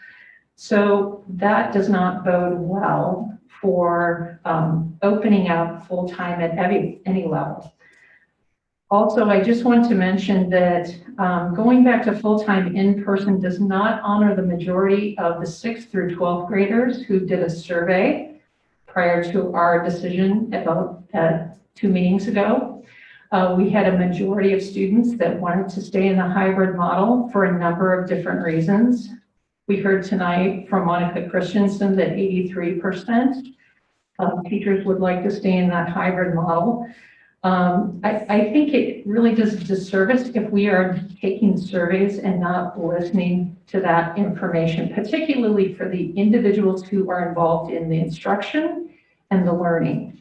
So that does not bode well for opening up full-time at any level. Also, I just want to mention that going back to full-time in-person does not honor the majority of the 6th through 12th graders who did a survey prior to our decision about 2 meetings ago. We had a majority of students that wanted to stay in the hybrid model for a number of different reasons. We heard tonight from Monica Christensen that 83% of teachers would like to stay in that hybrid model. I think it really does a disservice if we are taking surveys and not listening to that information, particularly for the individuals who are involved in the instruction and the learning.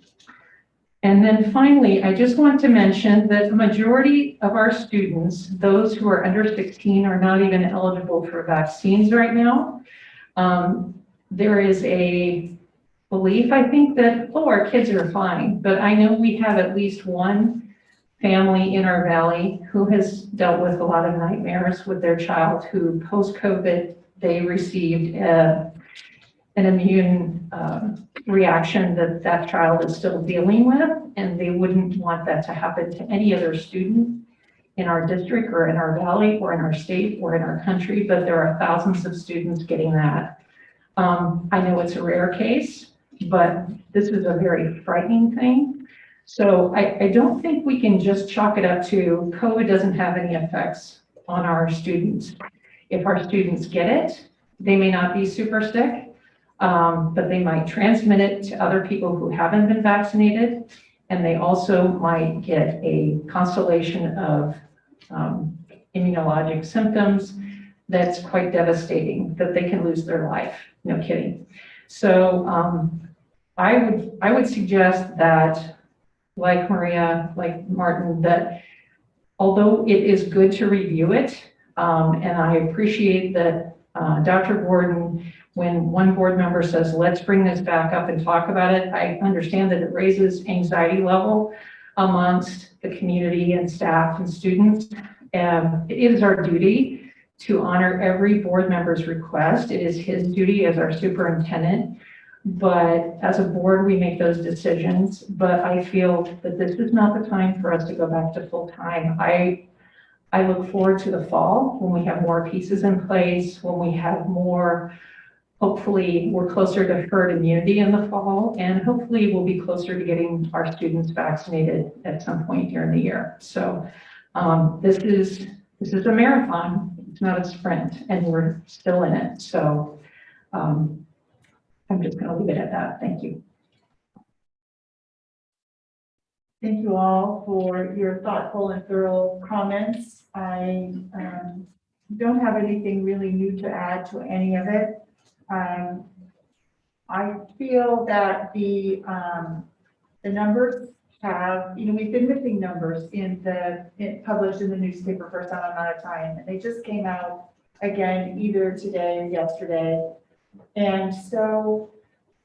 And then finally, I just want to mention that the majority of our students, those who are under 16, are not even eligible for vaccines right now. There is a belief, I think, that, oh, our kids are fine, but I know we have at least one family in our valley who has dealt with a lot of nightmares with their child who post-COVID, they received an immune reaction that child is still dealing with, and they wouldn't want that to happen to any other student in our district or in our valley or in our state or in our country, but there are thousands of students getting that. I know it's a rare case, but this is a very frightening thing. So I don't think we can just chalk it up to COVID doesn't have any effects on our students. If our students get it, they may not be super sick, but they might transmit it to other people who haven't been vaccinated. And they also might get a constellation of immunologic symptoms that's quite devastating, that they can lose their life. No kidding. So I would suggest that, like Maria, like Martin, that although it is good to review it, and I appreciate that Dr. Gordon, when one board member says, let's bring this back up and talk about it, I understand that it raises anxiety level amongst the community and staff and students. It is our duty to honor every board member's request. It is his duty as our superintendent. But as a board, we make those decisions. But I feel that this is not the time for us to go back to full-time. I look forward to the fall when we have more pieces in place, when we have more, hopefully we're closer to herd immunity in the fall, and hopefully we'll be closer to getting our students vaccinated at some point during the year. So this is a marathon, it's not a sprint, and we're still in it. So I'm just going to leave it at that. Thank you. Thank you all for your thoughtful and thorough comments. I don't have anything really new to add to any of it. I feel that the numbers have, we've been missing numbers published in the newspaper for some amount of time, and they just came out again either today or yesterday. And so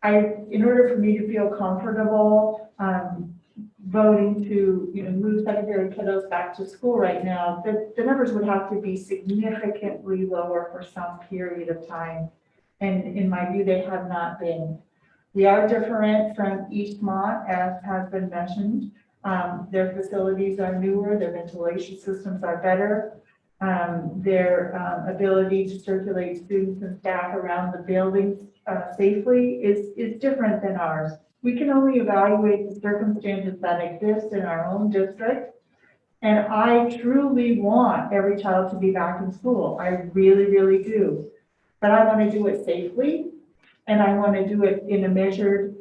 in order for me to feel comfortable voting to move secondary kiddos back to school right now, the numbers would have to be significantly lower for some period of time. And in my view, they have not been. We are different from Eastmont, as has been mentioned. Their facilities are newer, their ventilation systems are better. Their ability to circulate students and staff around the buildings safely is different than ours. We can only evaluate the circumstances that exist in our own district. And I truly want every child to be back in school. I really, really do. But I want to do it safely, and I want to do it in a measured,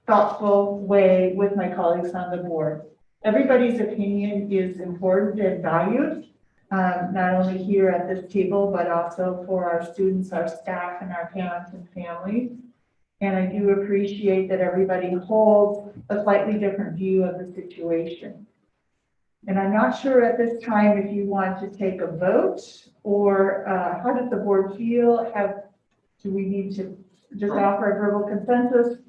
thoughtful way with my colleagues on the board. Everybody's opinion is important and valued, not only here at this table, but also for our students, our staff, and our parents and families. And I do appreciate that everybody holds a slightly different view of the situation. And I'm not sure at this time if you want to take a vote, or how does the board feel? Do we need to just offer a verbal consensus?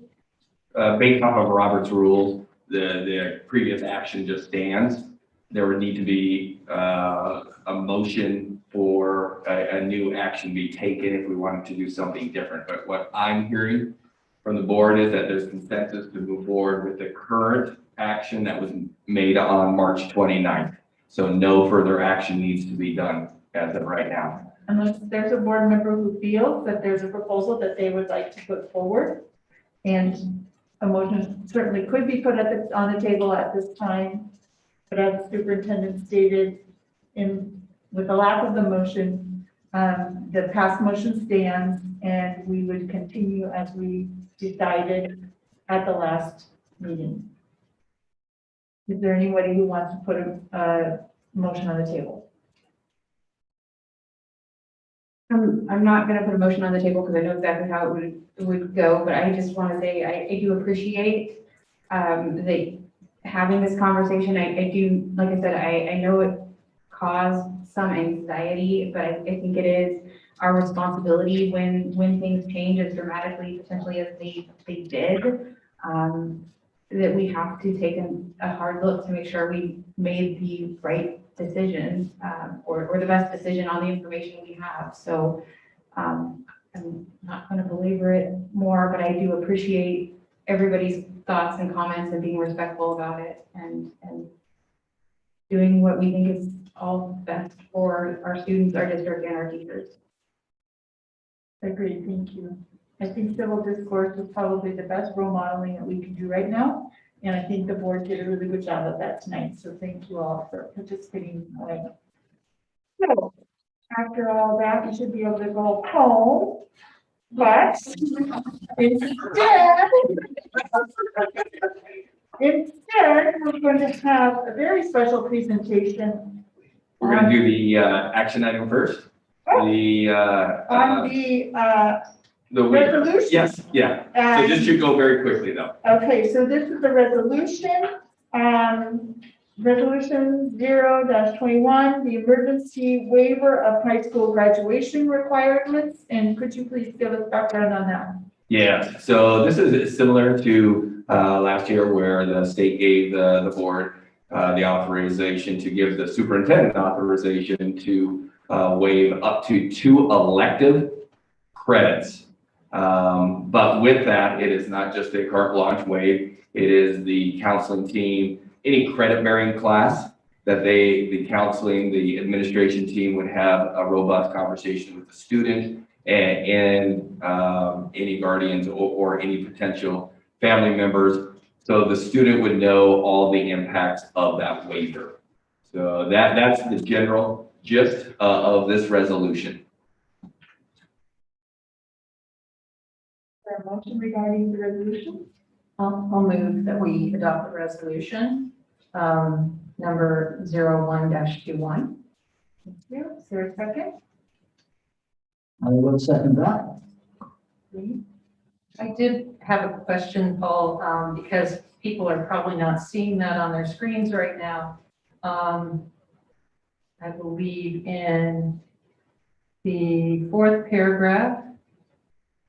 Based off of Robert's rules, the previous action just stands. There would need to be a motion for a new action be taken if we wanted to do something different. But what I'm hearing from the board is that there's consensus to move forward with the current action that was made on March 29th. So no further action needs to be done as of right now. Unless there's a board member who feels that there's a proposal that they would like to put forward, and a motion certainly could be put on the table at this time. But as the superintendent stated, with the lack of the motion, the past motion stands, and we would continue as we decided at the last meeting. Is there anybody who wants to put a motion on the table? I'm not going to put a motion on the table because I know exactly how it would go, but I just want to say I do appreciate that having this conversation. I do, like I said, I know it caused some anxiety, but I think it is our responsibility when things change as dramatically potentially as they did, that we have to take a hard look to make sure we made the right decision, or the best decision on the information we have. So I'm not going to belabor it more, but I do appreciate everybody's thoughts and comments and being respectful about it, and doing what we think is all best for our students, our district, and our teachers. Agreed, thank you. I think civil discourse is probably the best role modeling that we can do right now. And I think the board did a really good job of that tonight. So thank you all for participating. So after all that, you should be able to go home. But instead, we're going to have a very special presentation. We're going to do the action item first. The resolution. Yes, yeah. So this should go very quickly though. Okay, so this is the resolution, resolution 0-21, the emergency waiver of high school graduation requirements. And could you please give us background on that? Yeah, so this is similar to last year where the state gave the board the authorization to give the superintendent authorization to waive up to 2 elective credits. But with that, it is not just a carte blanche waive. It is the counseling team, any credit bearing class that the counseling, the administration team would have a robust conversation with the student and any guardians or any potential family members. So the student would know all the impacts of that waiver. So that's the general gist of this resolution. There a motion regarding the resolution? I'll move that we adopt the resolution, number 01-21. Thank you. Is there a second? I will second that. I did have a question, Paul, because people are probably not seeing that on their screens right now. I believe in the 4th paragraph,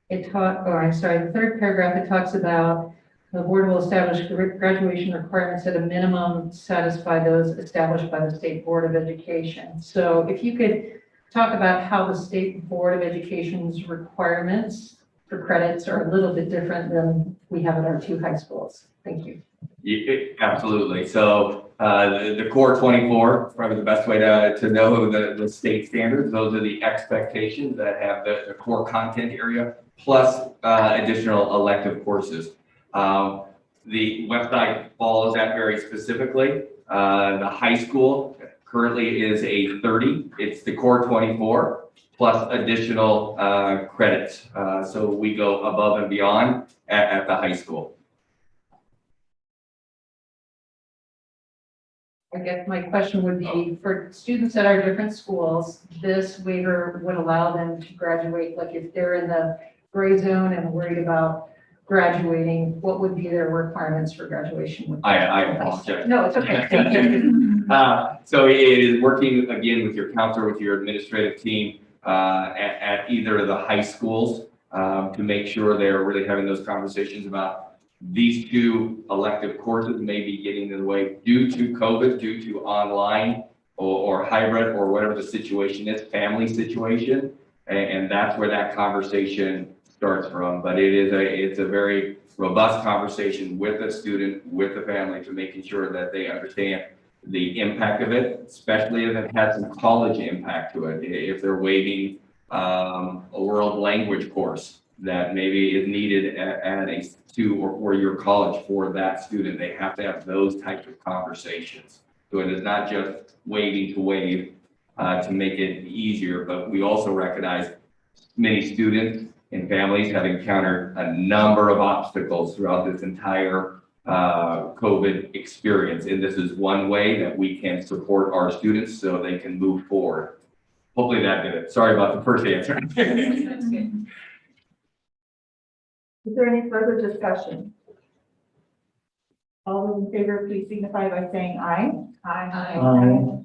the 3rd paragraph, it talks about the board will establish graduation requirements at a minimum to satisfy those established by the State Board of Education. So if you could talk about how the State Board of Education's requirements for credits are a little bit different than we have at our 2 high schools. Thank you. Yeah, absolutely. So the core 24, probably the best way to know the state standards. Those are the expectations that have the core content area plus additional elective courses. The website follows that very specifically. The high school currently is a 30. It's the core 24 plus additional credits. So we go above and beyond at the high school. I guess my question would be for students at our different schools, this waiver would allow them to graduate, like if they're in the gray zone and worried about graduating, what would be their requirements for graduation? I apologize. No, it's okay. Thank you. So it is working again with your counselor, with your administrative team at either of the high schools to make sure they're really having those conversations about these 2 elective courses may be getting in the way due to COVID, due to online or hybrid or whatever the situation is, family situation. And that's where that conversation starts from. But it's a very robust conversation with the student, with the family, to making sure that they understand the impact of it, especially if it has some college impact to it. If they're waiving a world language course that maybe is needed at a 2 or 4-year college for that student, they have to have those types of conversations. So it is not just waiving to waive to make it easier, but we also recognize many students and families have encountered a number of obstacles throughout this entire COVID experience. And this is one way that we can support our students so they can move forward. Hopefully that did it. Sorry about the first answer. That's good. Is there any further discussion? All those in favor, please signify by saying aye. Aye.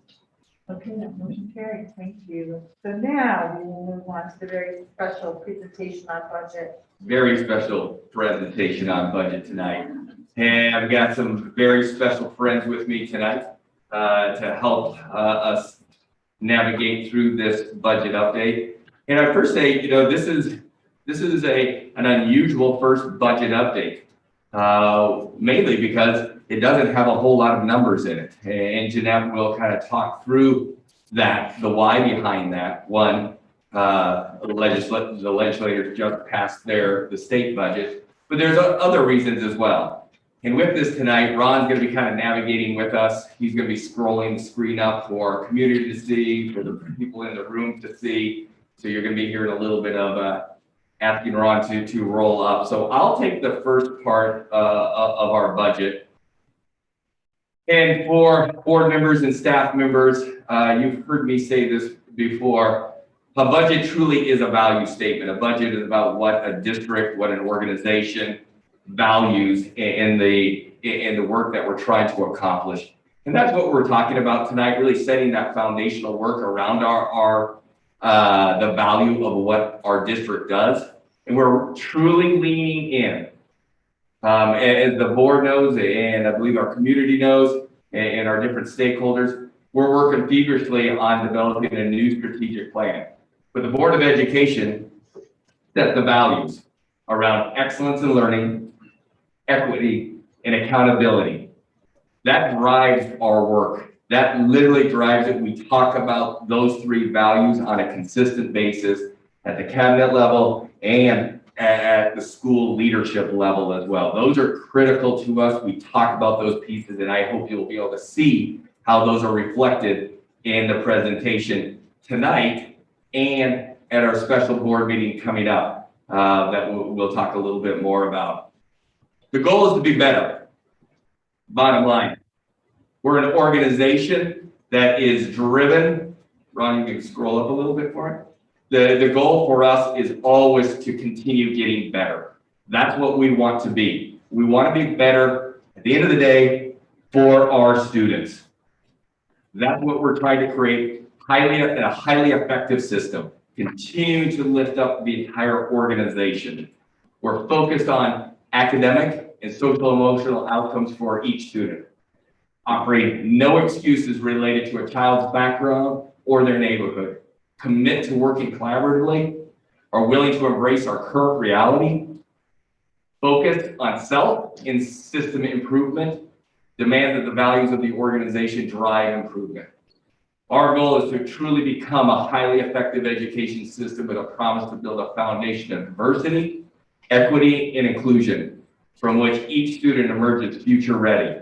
Okay, that motion carries. Thank you. So now we will move on to the very special presentation on budget. Very special presentation on budget tonight. And I've got some very special friends with me tonight to help us navigate through this budget update. And I first say, this is an unusual first budget update, mainly because it doesn't have a whole lot of numbers in it. And Jeanette will kind of talk through that, the why behind that. One, the legislators just passed the state budget, but there's other reasons as well. And with this tonight, Ron's going to be kind of navigating with us. He's going to be scrolling the screen up for our community to see, for the people in the room to see. So you're going to be hearing a little bit of asking Ron to roll up. So I'll take the first part of our budget. And for board members and staff members, you've heard me say this before, a budget truly is a value statement. A budget is about what a district, what an organization values in the work that we're trying to accomplish. And that's what we're talking about tonight, really setting that foundational work around the value of what our district does. And we're truly leaning in. As the board knows, and I believe our community knows, and our different stakeholders, we're working feverishly on developing a new strategic plan. But the Board of Education set the values around excellence in learning, equity, and accountability. That drives our work. That literally drives it. We talk about those three values on a consistent basis at the cabinet level and at the school leadership level as well. Those are critical to us. We talk about those pieces, and I hope you'll be able to see how those are reflected in the presentation tonight and at our special board meeting coming up that we'll talk a little bit more about. The goal is to be better. Bottom line, we're an organization that is driven. Ron, you can scroll up a little bit for it. The goal for us is always to continue getting better. That's what we want to be. We want to be better at the end of the day for our students. That's what we're trying to create, a highly effective system. Continue to lift up the entire organization. We're focused on academic and social emotional outcomes for each student, offering no excuses related to a child's background or their neighborhood. Commit to working collaboratively, are willing to embrace our current reality, focus on self and system improvement, demand that the values of the organization drive improvement. Our goal is to truly become a highly effective education system with a promise to build a foundation of diversity, equity, and inclusion from which each student emerges future ready.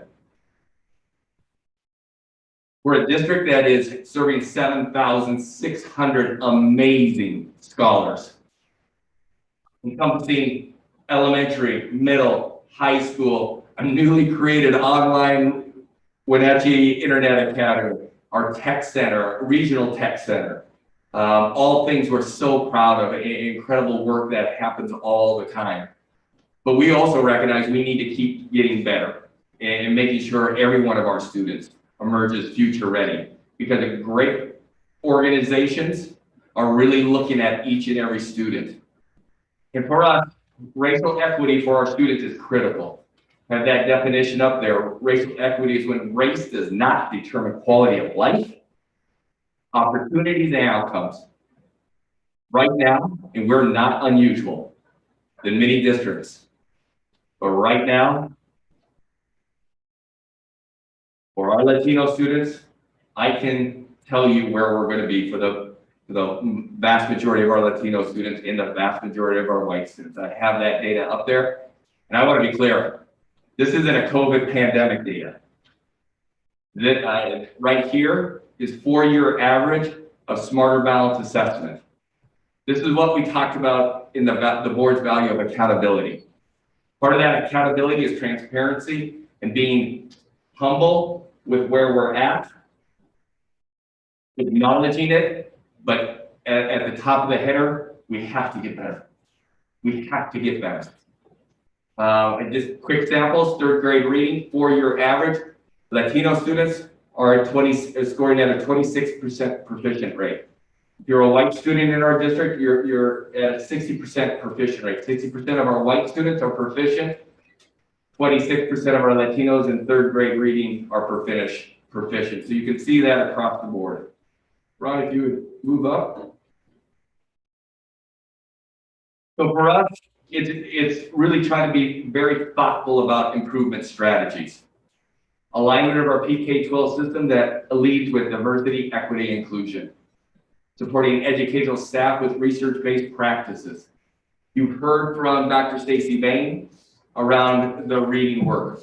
We're a district that is serving 7,600 amazing scholars, encompassing elementary, middle, high school, a newly created online Wenatchee Internet Academy, our tech center, regional tech center. All things we're so proud of, incredible work that happens all the time. But we also recognize we need to keep getting better and making sure every one of our students emerges future ready, because great organizations are really looking at each and every student. And for us, racial equity for our students is critical. Have that definition up there. Racial equity is when race does not determine quality of life, opportunities, and outcomes. Right now, and we're not unusual in many districts, but right now, for our Latino students, I can tell you where we're going to be for the vast majority of our Latino students and the vast majority of our white students. I have that data up there, and I want to be clear. This isn't a COVID pandemic data. Right here is 4-year average of smarter balance assessment. This is what we talked about in the board's value of accountability. Part of that accountability is transparency and being humble with where we're at, acknowledging it, but at the top of the header, we have to get better. We have to get better. And just quick samples, 3rd grade reading, 4-year average. Latino students are scoring at a 26% proficient rate. If you're a white student in our district, you're at a 60% proficient rate. 60% of our white students are proficient. 26% of our Latinos in 3rd grade reading are proficient. So you can see that across the board. Ron, if you would move up. So for us, it's really trying to be very thoughtful about improvement strategies. Alignment of our PK-12 system that leads with diversity, equity, and inclusion. Supporting educational staff with research-based practices. You've heard from Dr. Stacy Bain around the reading work.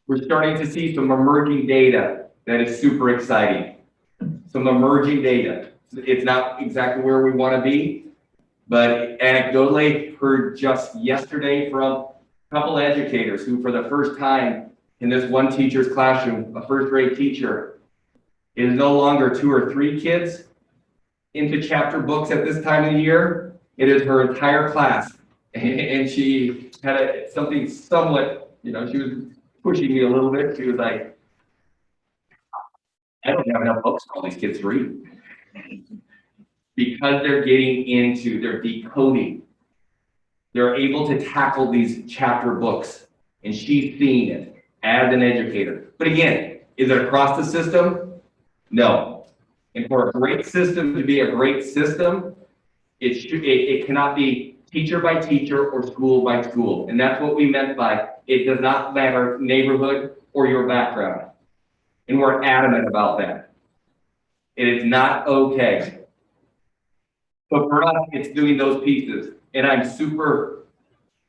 We're starting to see some emerging data that is super exciting. Some emerging data. It's not exactly where we want to be, but anecdotally heard just yesterday from a couple educators who, for the first time in this one teacher's classroom, a 1st grade teacher, is no longer 2 or 3 kids into chapter books at this time of the year. It is her entire class. And she had something somewhat, she was pushing me a little bit. She was like, I don't have enough books for all these kids to read. Because they're decoding. They're able to tackle these chapter books, and she's seeing it as an educator. But again, Is it across the system? No. And for a great system to be a great system, it cannot be teacher by teacher or school by school. And that's what we meant by it does not matter neighborhood or your background. And we're adamant about that. It is not okay. But for us, it's doing those pieces. And I'm super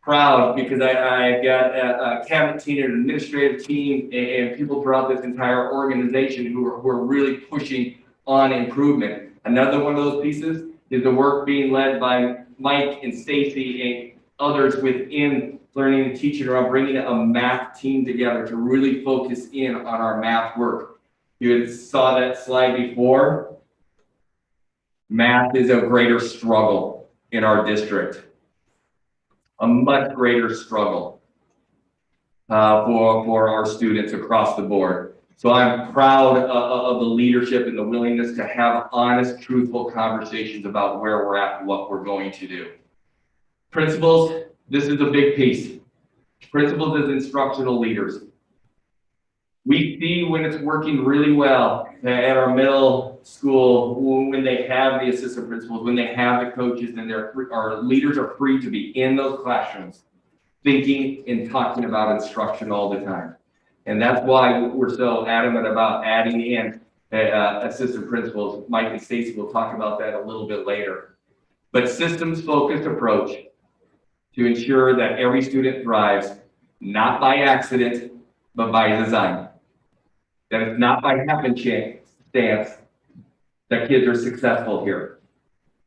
proud because I've got a cabinet team and an administrative team and people throughout this entire organization who are really pushing on improvement. Another one of those pieces is the work being led by Mike and Stacy and others within learning and teaching around bringing a math team together to really focus in on our math work. You had saw that slide before. Math is a greater struggle in our district, a much greater struggle for our students across the board. So I'm proud of the leadership and the willingness to have honest, truthful conversations about where we're at and what we're going to do. Principals, this is a big piece. Principals as instructional leaders. We see when it's working really well at our middle school, when they have the assistant principals, when they have the coaches, and our leaders are free to be in those classrooms, thinking and talking about instruction all the time. And that's why we're so adamant about adding in assistant principals. Mike and Stacy will talk about that a little bit later. But systems-focused approach to ensure that every student thrives, not by accident, but by design. That it's not by happenstance that kids are successful here.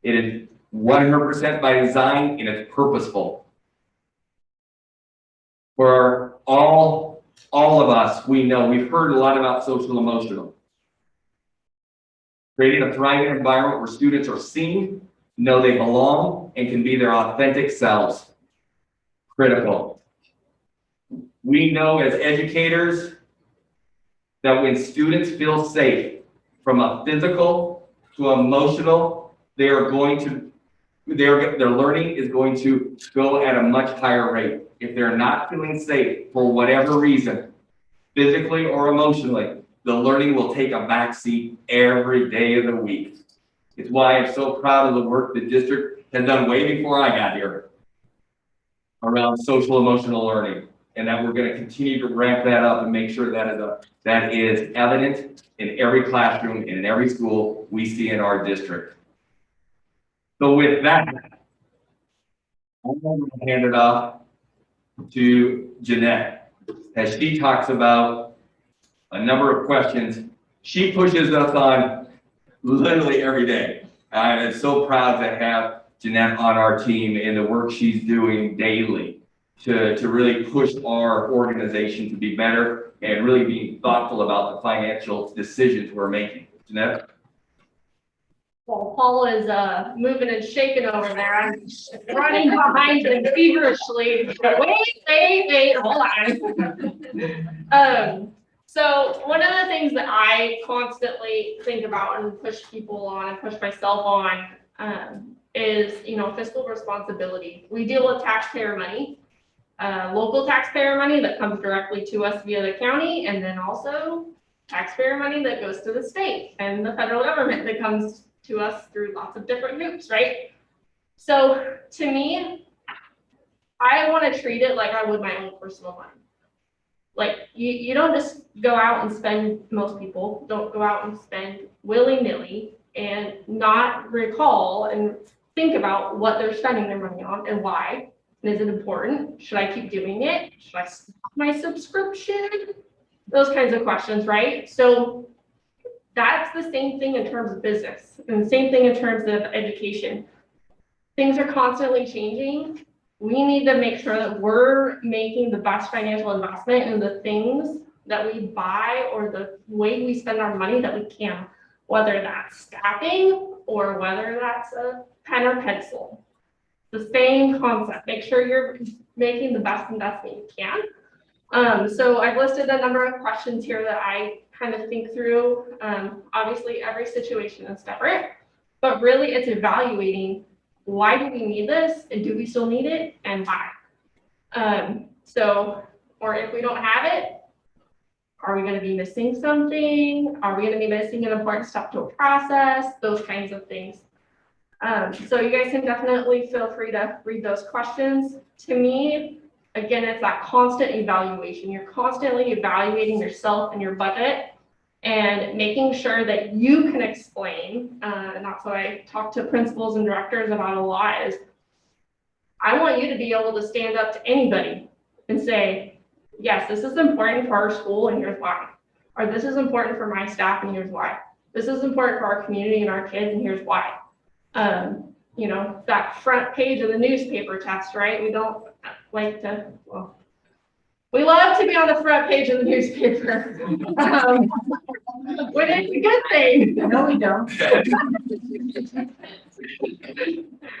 It is 100% by design and it's purposeful. For all of us, we know, we've heard a lot about social emotional. Creating a thriving environment where students are seen, know they belong, and can be their authentic selves. Critical. We know as educators that when students feel safe from a physical to emotional, their learning is going to go at a much higher rate. If they're not feeling safe for whatever reason, physically or emotionally, the learning will take a backseat every day of the week. It's why I'm so proud of the work the district has done way before I got here around social emotional learning, and that we're going to continue to ramp that up and make sure that is evident in every classroom and in every school we see in our district. So with that, I'm going to hand it off to Jeanette as she talks about a number of questions. She pushes us on literally every day. I'm so proud to have Jeanette on our team and the work she's doing daily to really push our organization to be better and really be thoughtful about the financial decisions we're making. Jeanette? Well, Paul is moving and shaking over there. I'm running behind him feverishly. Wait, hold on. So one of the things that I constantly think about and push people on and push myself on is, fiscal responsibility. We deal with taxpayer money, local taxpayer money that comes directly to us via the county, and then also taxpayer money that goes to the state and the federal government that comes to us through lots of different groups, right? So to me, I want to treat it like I would my own personal money. Like you don't just go out and spend, most people don't go out and spend willy-nilly and not recall and think about what they're spending their money on and why. And is it important? Should I keep doing it? Should I stop my subscription? Those kinds of questions, right? So that's the same thing in terms of business and the same thing in terms of education. Things are constantly changing. We need to make sure that we're making the best financial investment in the things that we buy or the way we spend our money that we can, whether that's staffing or whether that's a pen or pencil. The same concept. Make sure you're making the best investment you can. So I've listed a number of questions here that I kind of think through. Obviously, every situation is separate, but really it's evaluating, why do we need this, and do we still need it, and why? Or if we don't have it, Are we going to be missing something? Are we going to be missing an important step to a process? Those kinds of things. So you guys can definitely feel free to read those questions. To me, again, it's that constant evaluation. You're constantly evaluating yourself and your budget and making sure that you can explain, and that's what I talk to principals and directors about a lot, is I want you to be able to stand up to anybody and say, yes, this is important for our school and here's why. Or this is important for my staff and here's why. This is important for our community and our kids and here's why. You know, that front page of the newspaper test, right? We don't like to, well, we love to be on the front page of the newspaper. When it's a good thing. No, we don't.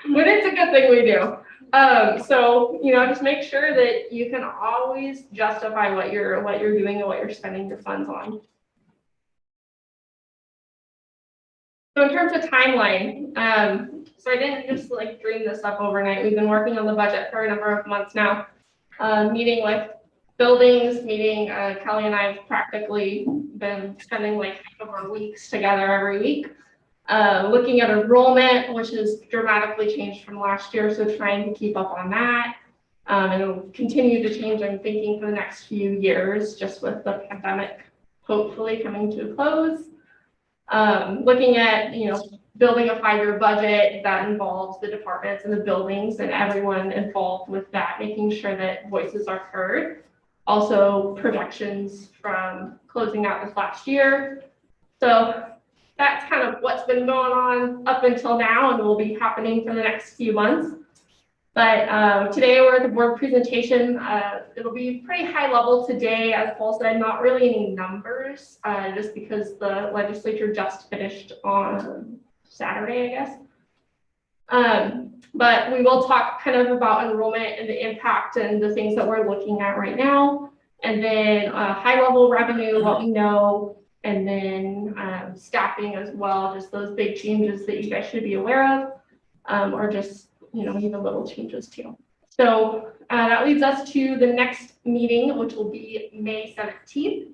When it's a good thing, we do. So, you know, just make sure that you can always justify what you're doing and what you're spending your funds on. So in terms of timeline, so I didn't just like dream this up overnight. We've been working on the budget for a number of months now, meeting with buildings, meeting, Kelly and I have practically been spending like half of our weeks together every week. Looking at enrollment, which has dramatically changed from last year, so trying to keep up on that. And it'll continue to change, I'm thinking, for the next few years, just with the pandemic hopefully coming to a close. Looking at, you know, building a 5-year budget that involves the departments and the buildings and everyone involved with that, making sure that voices are heard. Also projections from closing out this last year. So that's kind of what's been going on up until now and will be happening for the next few months. But today we're at the board presentation. It'll be pretty high level today, as Paul said, not really any numbers, just because the legislature just finished on Saturday, I guess. But we will talk kind of about enrollment and the impact and the things that we're looking at right now. And then high level revenue, what we know, and then staffing as well, just those big changes that you guys should be aware of, or just, you know, even little changes too. So that leads us to the next meeting, which will be May 17th,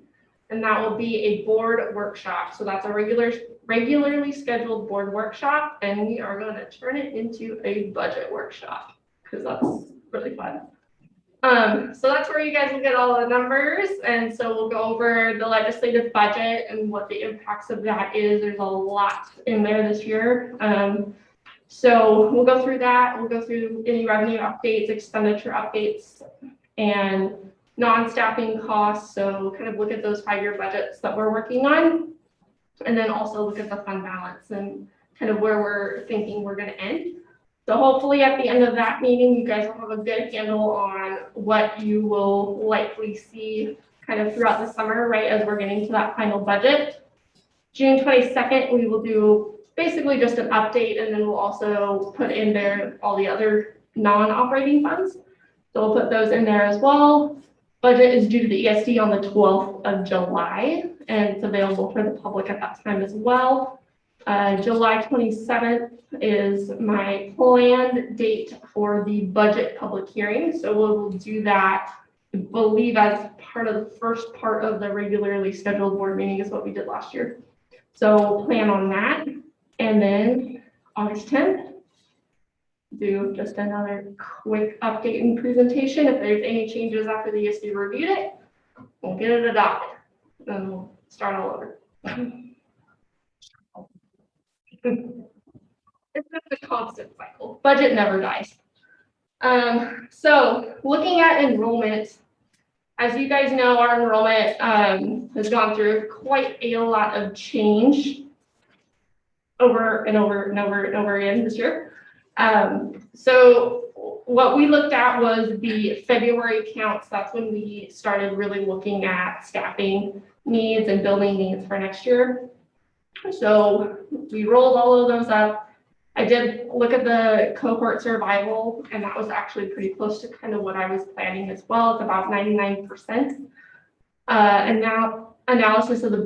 and that will be a board workshop. So that's a regularly scheduled board workshop, and we are going to turn it into a budget workshop because that's really fun. So that's where you guys will get all the numbers, and so we'll go over the legislative budget and what the impacts of that is. There's a lot in there this year. So we'll go through that. We'll go through any revenue updates, expenditure updates, and non-staffing costs. So kind of look at those 5-year budgets that we're working on, and then also look at the fund balance and kind of where we're thinking we're going to end. So hopefully at the end of that meeting, you guys will have a good handle on what you will likely see kind of throughout the summer, right, as we're getting to that final budget. June 22nd, we will do basically just an update, and then we'll also put in there all the other non-operating funds. So we'll put those in there as well. Budget is due to the ESD on the 12th of July, and it's available for the public at that time as well. July 27th is my planned date for the budget public hearing. So we'll do that, I believe, as part of the first part of the regularly scheduled board meeting is what we did last year. So plan on that. And then August 10th, do just another quick update and presentation. If there's any changes after the ESD reviewed it, we'll get it adopted. Then we'll start all over. It's just a constant cycle. Budget never dies. So looking at enrollment, as you guys know, our enrollment has gone through quite a lot of change over and over and over and over again this year. So what we looked at was the February counts. That's when we started really looking at staffing needs and building needs for next year. So we rolled all of those up. I did look at the cohort survival, and that was actually pretty close to kind of what I was planning as well. It's about 99%. And now analysis of the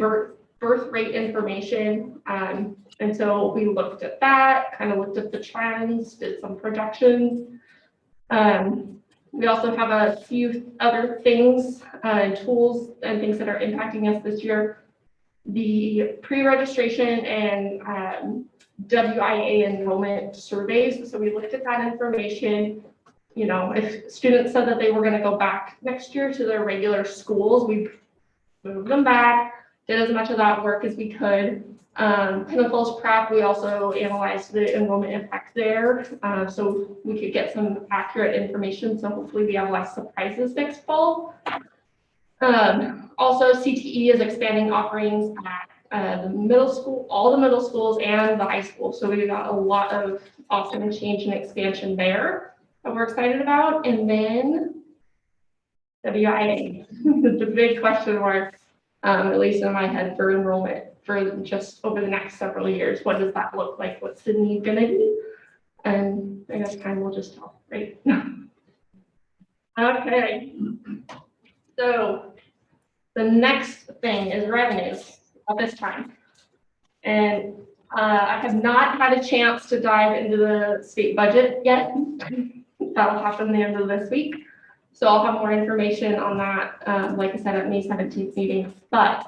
birth rate information. And so we looked at that, kind of looked at the trends, did some projections. We also have a few other things, tools and things that are impacting us this year. The pre-registration and WIA enrollment surveys. So we looked at that information. You know, if students said that they were going to go back next year to their regular schools, we moved them back, did as much of that work as we could. Pinnacle's prep, we also analyzed the enrollment impact there, so we could get some accurate information. So hopefully we have less surprises next fall. Also, CTE is expanding offerings at the middle school, all the middle schools and the high school. So we got a lot of awesome change and expansion there that we're excited about. And then WIA, the big question mark, at least in my head, for enrollment for just over the next several years. What does that look like? What's the need gonna be? And I guess time will just tell, right? Okay. So the next thing is revenues at this time. And I have not had a chance to dive into the state budget yet. That'll happen the end of this week. So I'll have more information on that, like I said, at May 17th meeting. But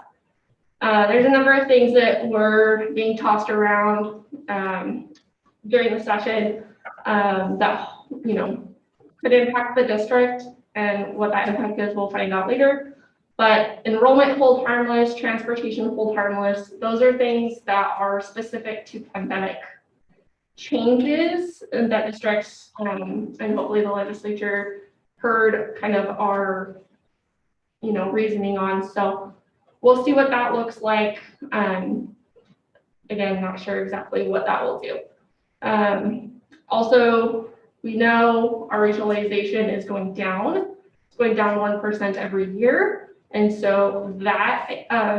there's a number of things that were being tossed around during the session that, you know, could impact the district, and what that impact is, we'll find out later. But enrollment hold harmless, transportation hold harmless. Those are things that are specific to pandemic changes that districts and hopefully the legislature heard kind of our, you know, reasoning on. So we'll see what that looks like. Again, not sure exactly what that will do. Also, we know our regionalization is going down. It's going down 1% every year. And so that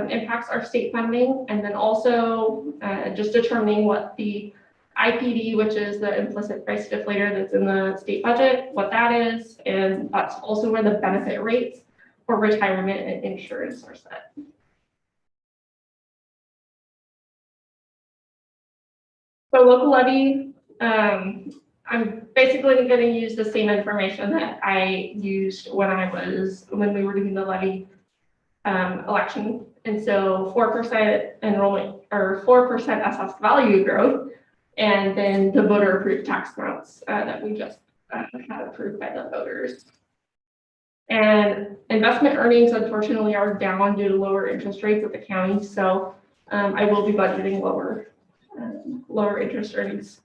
impacts our state funding. And then also just determining what the IPD, which is the implicit price deflator that's in the state budget, what that is. And that's also where the benefit rates for retirement and insurance are set. So local levy, I'm basically going to use the same information that I used when we were doing the levy election. And so 4% enrollment or 4% SS value growth, and then the voter approved tax amounts that we just had approved by the voters. And investment earnings, unfortunately, are down due to lower interest rates at the county. So I will be budgeting lower interest earnings.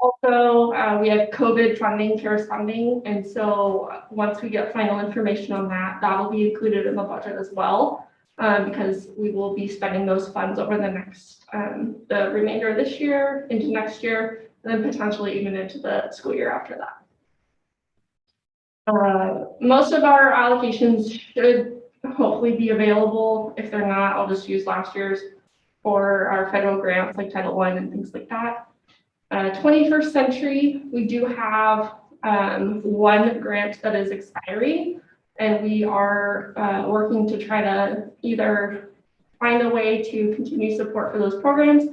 Also, we have COVID funding, CARES funding. And so once we get final information on that, that'll be included in the budget as well, because we will be spending those funds over the next, the remainder of this year into next year, and then potentially even into the school year after that. Most of our allocations should hopefully be available. If they're not, I'll just use last year's for our federal grants like Title I and things like that. 21st Century, we do have one grant that is expiring, and we are working to try to either find a way to continue support for those programs,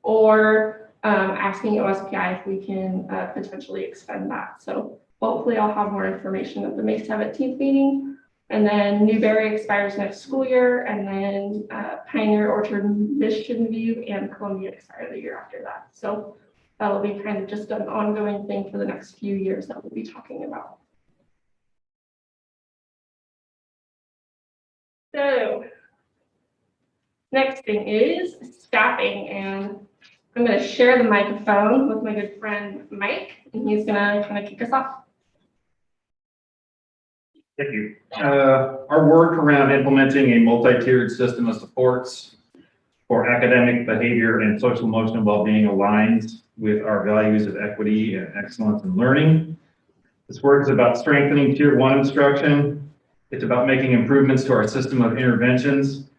or asking OSPI if we can potentially expend that. So hopefully I'll have more information at the May 17th meeting. And then Newberry expires next school year, and then Pioneer, Orchard, Mission View, and Columbia expire the year after that. So that'll be kind of just an ongoing thing for the next few years that we'll be talking about. So next thing is staffing, and I'm going to share the microphone with my good friend Mike, and he's going to kind of kick us off. Thank you. Our work around implementing a multi-tiered system of supports for academic behavior and social emotional well-being aligns with our values of equity and excellence in learning. This work is about strengthening Tier 1 instruction. It's about making improvements to our system of interventions,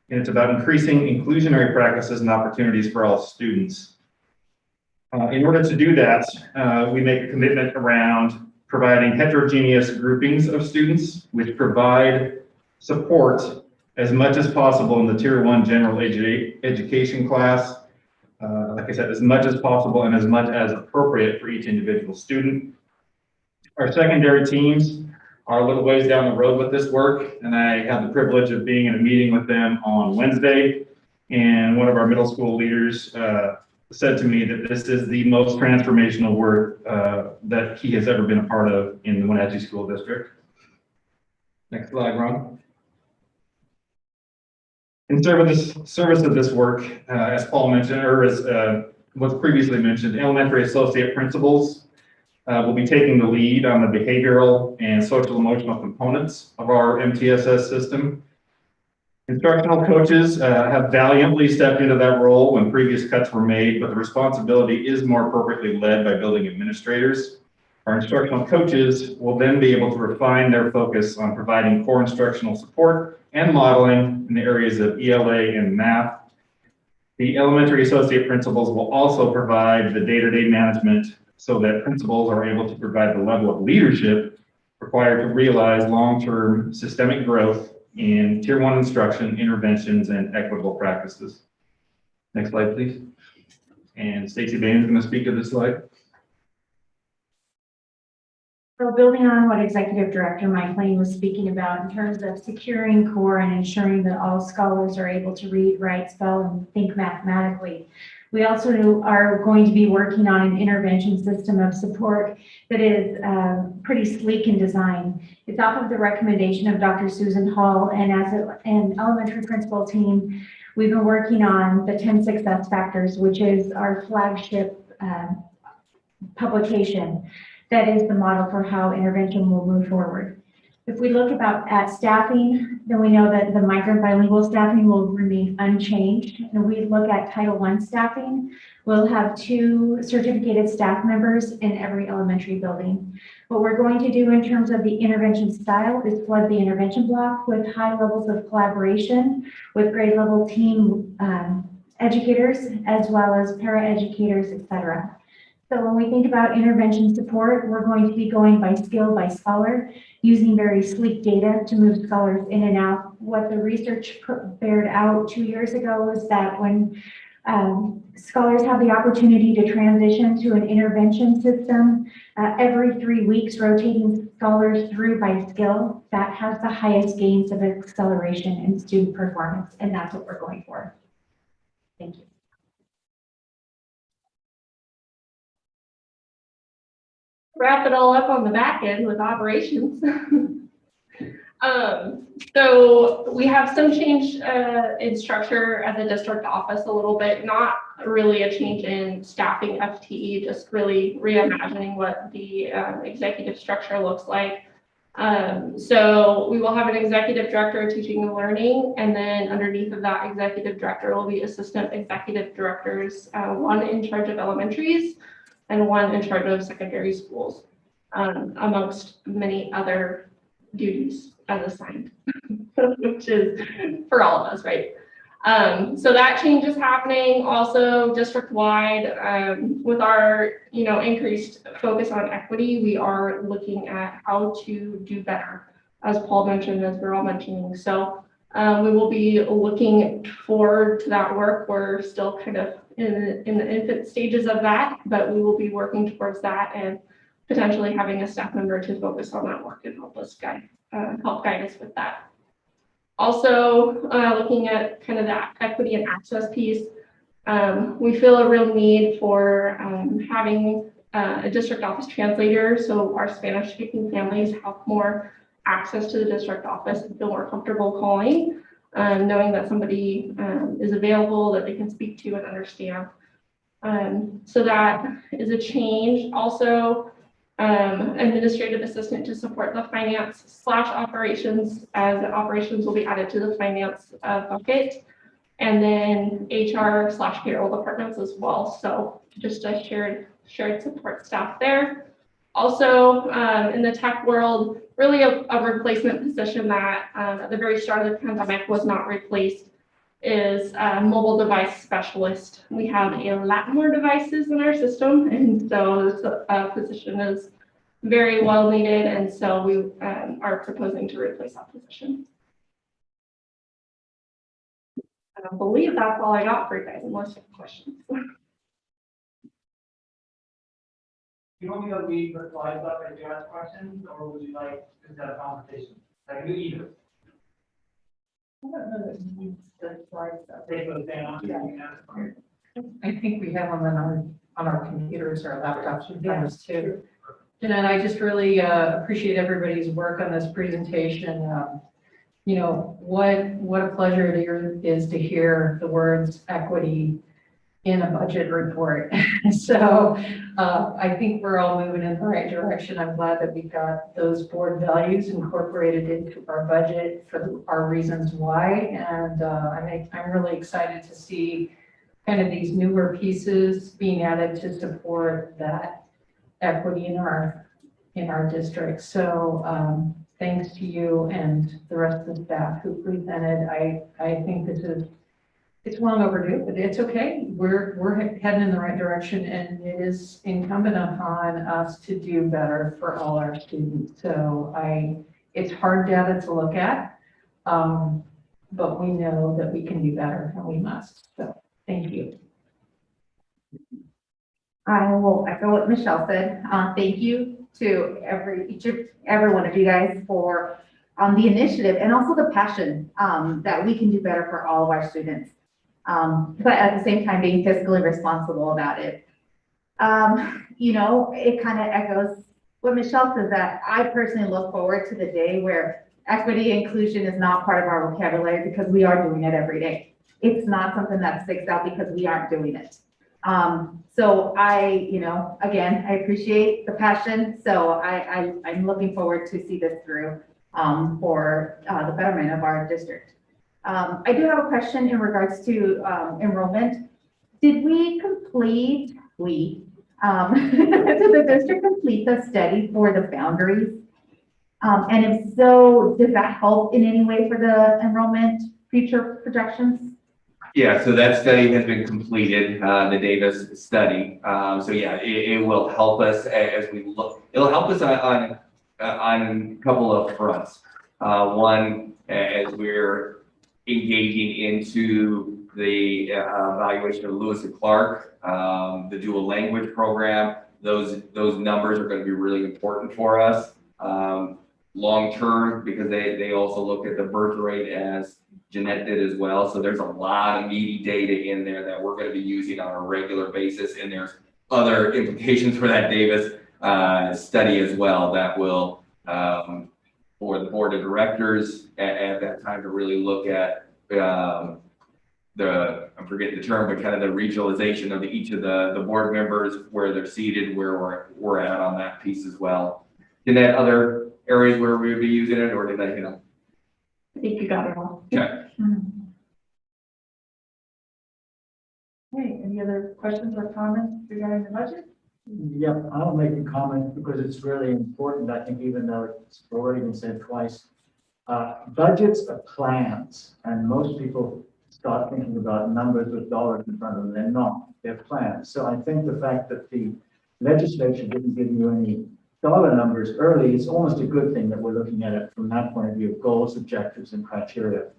and it's about increasing inclusionary practices and opportunities for all students. In order to do that, we make a commitment around providing heterogeneous groupings of students, which provide support as much as possible in the Tier 1 general education class. Like I said, as much as possible and as much as appropriate for each individual student. Our secondary teams are a little ways down the road with this work, and I had the privilege of being in a meeting with them on Wednesday. And one of our middle school leaders said to me that this is the most transformational work that he has ever been a part of in the Wenatchee School District. Next slide, Ron. In service of this work, as Paul mentioned, or as was previously mentioned, elementary associate principals will be taking the lead on the behavioral and social emotional components of our MTSS system. Instructional coaches have valiantly stepped into that role when previous cuts were made, but the responsibility is more appropriately led by building administrators. Our instructional coaches will then be able to refine their focus on providing core instructional support and modeling in the areas of ELA and math. The elementary associate principals will also provide the day-to-day management so that principals are able to provide the level of leadership required to realize long-term systemic growth in Tier 1 instruction, interventions, and equitable practices. Next slide, please. And Stacey Bain is going to speak to this slide. So building on what Executive Director Mike Lane was speaking about in terms of securing core and ensuring that all scholars are able to read, write, spell, and think mathematically. We also are going to be working on an intervention system of support that is pretty sleek in design. It's off of the recommendation of Dr. Susan Hall, and as an elementary principal team, we've been working on the 10 success factors, which is our flagship publication. That is the model for how intervention will move forward. If we look at staffing, then we know that the migrant bilingual staffing will remain unchanged. And we look at Title I staffing, we'll have 2 certificated staff members in every elementary building. What we're going to do in terms of the intervention style is flood the intervention block with high levels of collaboration with grade level team educators, as well as para-educators, et cetera. So when we think about intervention support, we're going to be going by skill, by scholar, using very sleek data to move scholars in and out. What the research bared out 2 years ago is that when scholars have the opportunity to transition to an intervention system, every 3 weeks, rotating scholars through by skill, that has the highest gains of acceleration in student performance, and that's what we're going for. Thank you. Wrap it all up on the back end with operations. So we have some change in structure at the district office a little bit, not really a change in staffing FTE, just really reimagining what the executive structure looks like. So we will have an executive director of teaching and learning, and then underneath of that executive director will be assistant executive directors, one in charge of elementaries and one in charge of secondary schools, amongst many other duties as assigned, which is for all of us, right? So that change is happening also district-wide. With our, increased focus on equity, we are looking at how to do better, as Paul mentioned, as we're all mentioning. So we will be looking forward to that work. We're still kind of in the infant stages of that, but we will be working towards that and potentially having a staff member to focus on that work and help guide us with that. Also, looking at kind of that equity and access piece, we feel a real need for having a district office translator, so our Spanish-speaking families have more access to the district office and feel more comfortable calling, knowing that somebody is available that they can speak to and understand. So that is a change. Also, administrative assistant to support the finance/operations, as operations will be added to the finance bucket, and then HR/payroll departments as well. So just a shared support staff there. Also, in the tech world, really a replacement position that at the very start of the pandemic was not replaced is a mobile device specialist. We have a lot more devices in our system, and so this position is very well needed, and so we are proposing to replace that position. I believe that's all I got for you guys, unless you have questions. you want me to leave the slides up as you ask questions, or would you like to have a conversation? I can do either. I don't know that we need the slides up. Take those down. You can ask. I think we have them on our computers or laptops sometimes too. And then I just really appreciate everybody's work on this presentation. You know, what a pleasure it is to hear the words equity in a budget report. So I think we're all moving in the right direction. I'm glad that we got those board values incorporated into our budget for our reasons why. And I'm really excited to see kind of these newer pieces being added to support that equity in our district. So thanks to you and the rest of the staff who presented. I think it's long overdue, but it's okay. We're heading in the right direction, and it is incumbent upon us to do better for all our students. So it's hard data to look at, but we know that we can do better, and we must. So thank you. I will echo what Michelle said. Thank you to every one of you guys for the initiative and also the passion that we can do better for all of our students. But at the same time, being fiscally responsible about it. You know, it kind of echoes what Michelle says, that I personally look forward to the day where equity and inclusion is not part of our vocabulary, because we are doing it every day. It's not something that sticks out because we aren't doing it. So you know, again, I appreciate the passion. So I'm looking forward to see this through for the betterment of our district. I do have a question in regards to enrollment. Did we complete, did the district complete the study for the boundaries? And if so, does that help in any way for the enrollment future projections? Yeah, so that study has been completed, the Davis study. So yeah, it will help us as we look. It'll help us on a couple of fronts. One, as we're engaging into the evaluation of Lewis and Clark, the dual language program, those numbers are going to be really important for us long term, because they also look at the birth rate, as Jeanette did as well. So there's a lot of meaty data in there that we're going to be using on a regular basis, and there's other implications for that Davis study as well that will for the board of directors at that time to really look at I'm forgetting the term, but kind of the regionalization of each of the board members, where they're seated, where we're at on that piece as well. Jeanette, other areas where we would be using it, or did I hit them? I think you got it all. Okay. Okay, any other questions or comments regarding the budget? Yep, I'll make a comment because it's really important. I think even though it's already been said twice, budgets are plans, and most people start thinking about numbers with dollars in front of them. They're not, they're plans. So I think the fact that the legislature didn't give you any dollar numbers early, it's almost a good thing that we're looking at it from that point of view of goals, objectives, and criteria.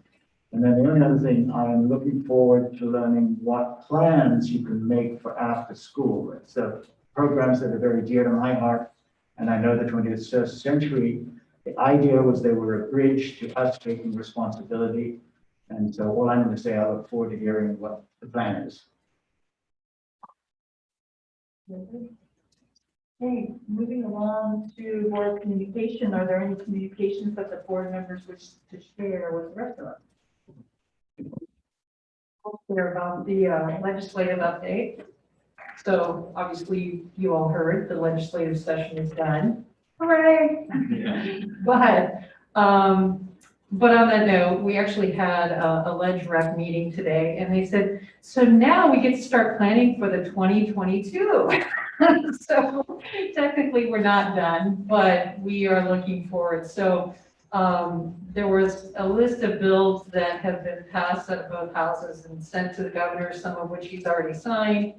And then the only other thing, I'm looking forward to learning what plans you can make for after school. So programs that are very dear to my heart, and I know the 20th century, the idea was they were a bridge to us taking responsibility. And so all I'm going to say, I look forward to hearing what the plan is. Okay, moving along to board communication. Are there any communications that the board members wish to share with the rest of us? Share about the legislative update. So obviously you all heard the legislative session is done. Hooray! But on that note, we actually had a ledge rep meeting today, and they said, so now we get to start planning for the 2022. So technically we're not done, but we are looking forward. So there was a list of bills that have been passed at both houses and sent to the governor, some of which he's already signed.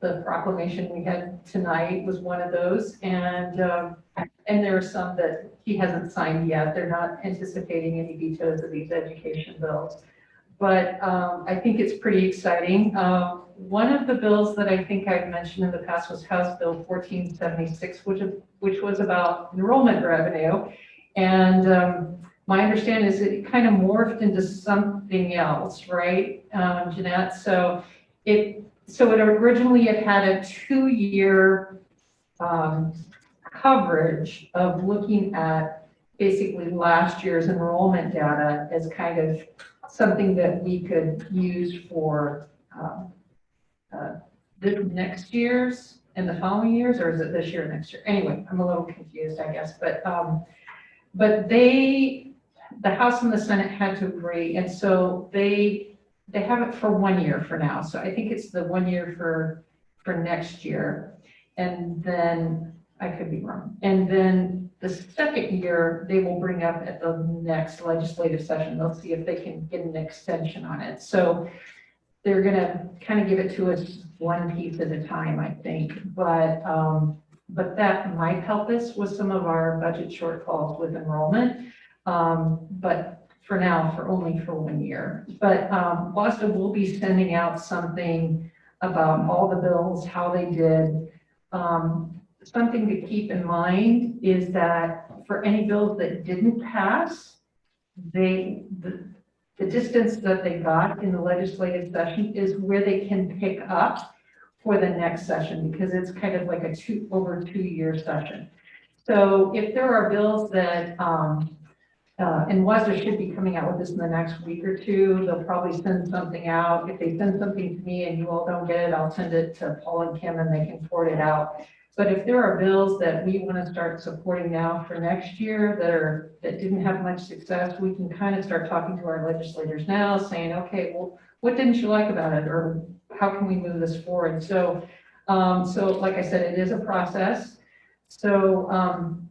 The proclamation we had tonight was one of those, and there are some that he hasn't signed yet. They're not anticipating any vetoes of these education bills. but I think it's pretty exciting. One of the bills that I think I've mentioned in the past was House Bill 1476, which was about enrollment revenue. And my understanding is it kind of morphed into something else, right, Jeanette? So it originally it had a 2-year coverage of looking at basically last year's enrollment data as kind of something that we could use for this next year's and the following years, or is it this year or next year? Anyway, I'm a little confused, I guess, but the House and the Senate had to agree, and so they have it for 1 year for now. So I think it's the 1 year for next year, and then I could be wrong. And then the second year they will bring up at the next legislative session. They'll see if they can get an extension on it. So they're going to kind of give it to us one piece at a time, I think. But that might help us with some of our budget shortfalls with enrollment. But for now, only for 1 year. But WSD will be sending out something about all the bills, how they did. Something to keep in mind is that for any bills that didn't pass, the distance that they got in the legislative session is where they can pick up for the next session, because it's kind of like a over 2-year session. So if there are bills that, and WSD should be coming out with this in the next week or two, they'll probably send something out. If they send something to me and you all don't get it, I'll send it to Paul and Kim and they can forward it out. But if there are bills that we want to start supporting now for next year that didn't have much success, we can kind of start talking to our legislators now, saying, okay, well, what didn't you like about it, or how can we move this forward? So, like I said, it is a process. So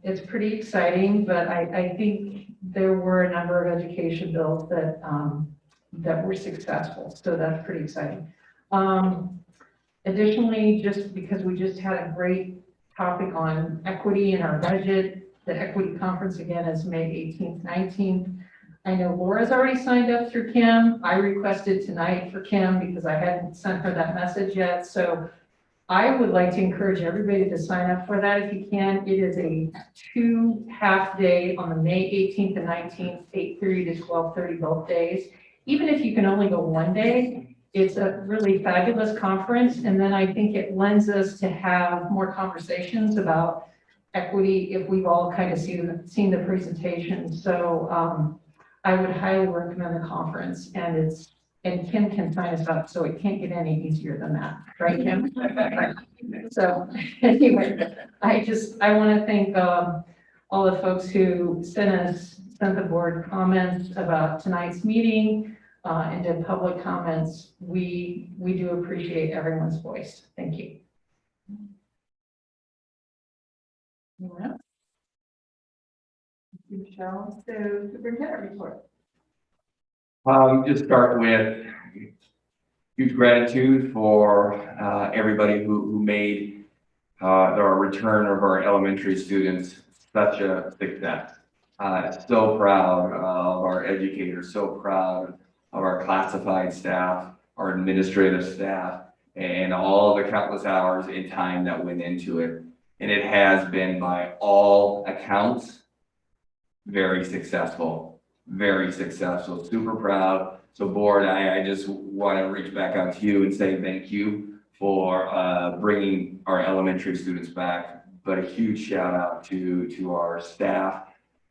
it's pretty exciting, but I think there were a number of education bills that were successful. So that's pretty exciting. Additionally, just because we just had a great topic on equity in our budget, the equity conference again is May 18th, 19th. I know Laura's already signed up through Kim. I requested tonight for Kim because I hadn't sent her that message yet. So I would like to encourage everybody to sign up for that if you can. It is a 2 half-day on the May 18th and 19th, 8:30 to 12:30 both days. Even if you can only go 1 day, it's a really fabulous conference, and then I think it lends us to have more conversations about equity if we've all kind of seen the presentation. So I would highly recommend the conference, and Kim can sign us up, so it can't get any easier than that, right, Kim? So anyway, I want to thank all the folks who sent the board comments about tonight's meeting. And did public comments. We do appreciate everyone's voice. Thank you. Yeah. Michelle, so superintendent report. Just start with huge gratitude for everybody who made our return of our elementary students such a success. So proud of our educators, so proud of our classified staff, our administrative staff, and all the countless hours in time that went into it. And it has been, by all accounts, very successful, super proud. So board, I just want to reach back out to you and say thank you for bringing our elementary students back, but a huge shout out to our staff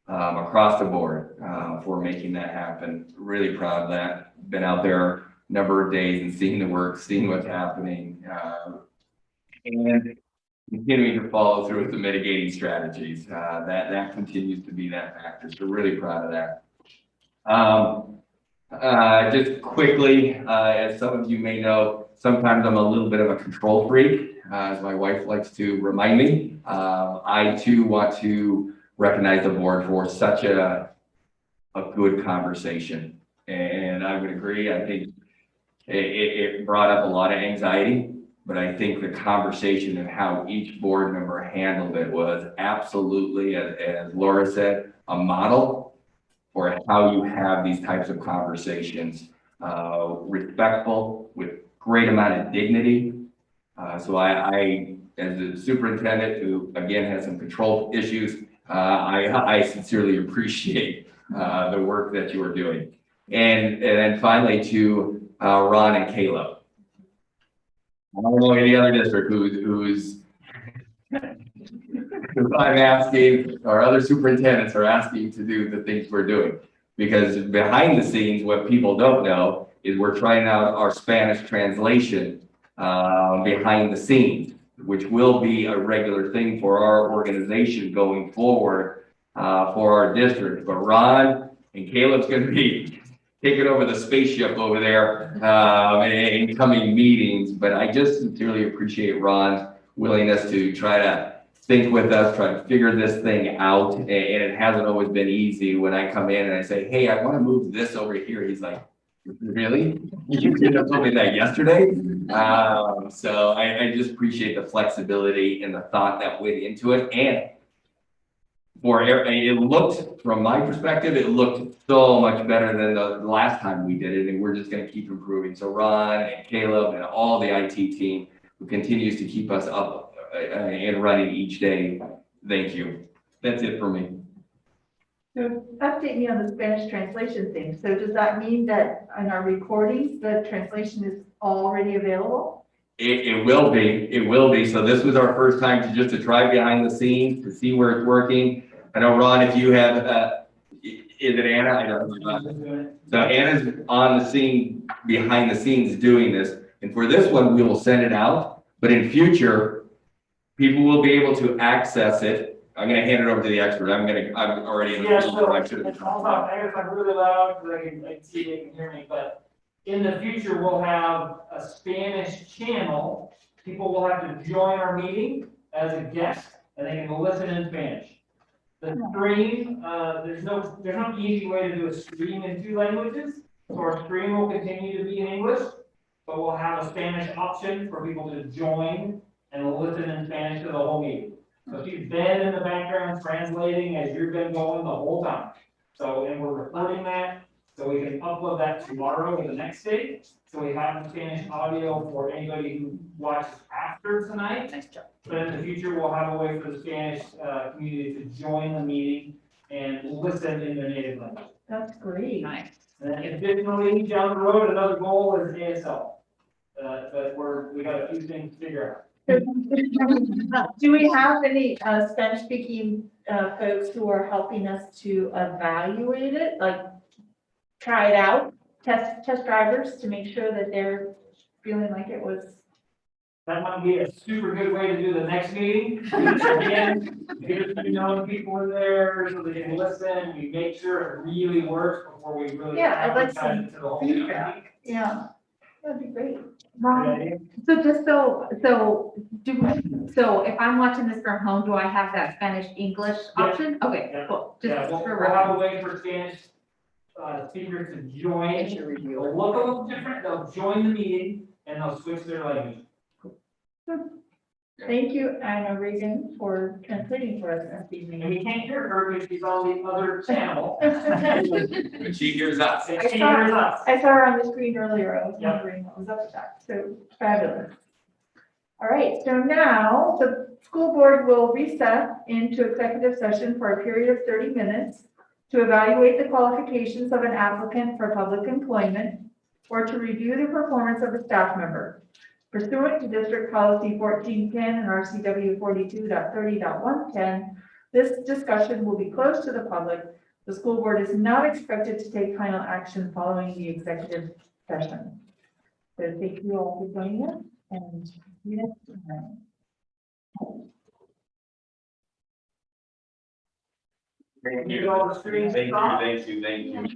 across the board for making that happen. Really proud of that. Been out there a number of days and seeing the work, seeing what's happening, and continuing to follow through with the mitigating strategies. That continues to be that factor. So really proud of that. Just quickly, as some of you may know, sometimes I'm a little bit of a control freak, as my wife likes to remind me. I too want to recognize the board for such a good conversation. And I would agree. I think it brought up a lot of anxiety, but I think the conversation and how each board member handled it was absolutely, as Laura said, a model for how you have these types of conversations respectful, with great amount of dignity. So I, as a superintendent who again has some control issues, I sincerely appreciate the work that you are doing. And then finally to Ron and Caleb. I don't know any other district who's I'm asking, or other superintendents are asking to do the things we're doing. Because behind the scenes, what people don't know is we're trying out our Spanish translation behind the scenes, which will be a regular thing for our organization going forward for our district. But Ron and Caleb's going to be taking over the spaceship over there in coming meetings. But I just sincerely appreciate Ron's willingness to try to think with us, try to figure this thing out. And it hasn't always been easy when I come in and I say, hey, I want to move this over here. He's like, really? You could have told me that yesterday. So I just appreciate the flexibility and the thought that went into it. And it looked, from my perspective, it looked so much better than the last time we did it. And we're just going to keep improving. So Ron and Caleb and all the IT team who continues to keep us up and running each day. Thank you. That's it for me. So update me on the Spanish translation thing. So does that mean that in our recordings, the translation is already available? It will be. It will be. So this was our first time to try behind the scenes to see where it's working. I know, Ron, if you have, is it Anna? I don't know. So Anna's on the scene, behind the scenes doing this. And for this one, we will send it out. But in future, people will be able to access it. I'm going to hand it over to the expert. I'm already in the Yeah, field, so I should have. I'll talk, I guess I'm really loud because I can see they can hear me, but in the future, we'll have a Spanish channel. People will have to join our meeting as a guest and they can listen in Spanish. The stream, there's no easy way to do a stream in 2 languages. So our stream will continue to be in English, but we'll have a Spanish option for people to join and listen in Spanish to the whole meeting. So she's been in the background translating as you've been going the whole time. So, and we're recording that, so we can upload that tomorrow or the next day. So we have the Spanish audio for anybody who watches after tonight. Nice job. But in the future, we'll have a way for the Spanish community to join the meeting and listen in their native language. That's great. Nice. And then additionally, down the road, another goal is ASL. But we got a few things to figure out. Do we have any Spanish speaking folks who are helping us to evaluate it, like try it out, test drivers to make sure that they're feeling like it was? That might be a super good way to do the next meeting. Again, get to know people in there so they can listen. We make sure it really works before we really. Yeah, I'd like advertise some it to the whole feedback. Yeah, that'd be great. So just so if I'm watching this from home, do I have that Spanish English option? Okay, Yeah. cool. Yeah, Just we'll for we'll have a reference. way for Spanish speakers to join. They'll look a little different. They'll join the meeting and they'll switch their language. Thank you, Anna Regan, for translating for us this evening. And we can't hear her because she's on the other channel. But she hears us. And she hears us. I saw her on the screen earlier. I was Yeah. wondering what was up with that. So fabulous. All right, so now the school board will recess into executive session for a period of 30 minutes to evaluate the qualifications of an applicant for public employment or to review the performance of a staff member. Pursuant to District Policy 1410 and RCW 42.30.110, this discussion will be closed to the public. The school board is not expected to take final action following the executive session. So thank you all for joining us and see you next time. Thank you. All the screens. Thank you.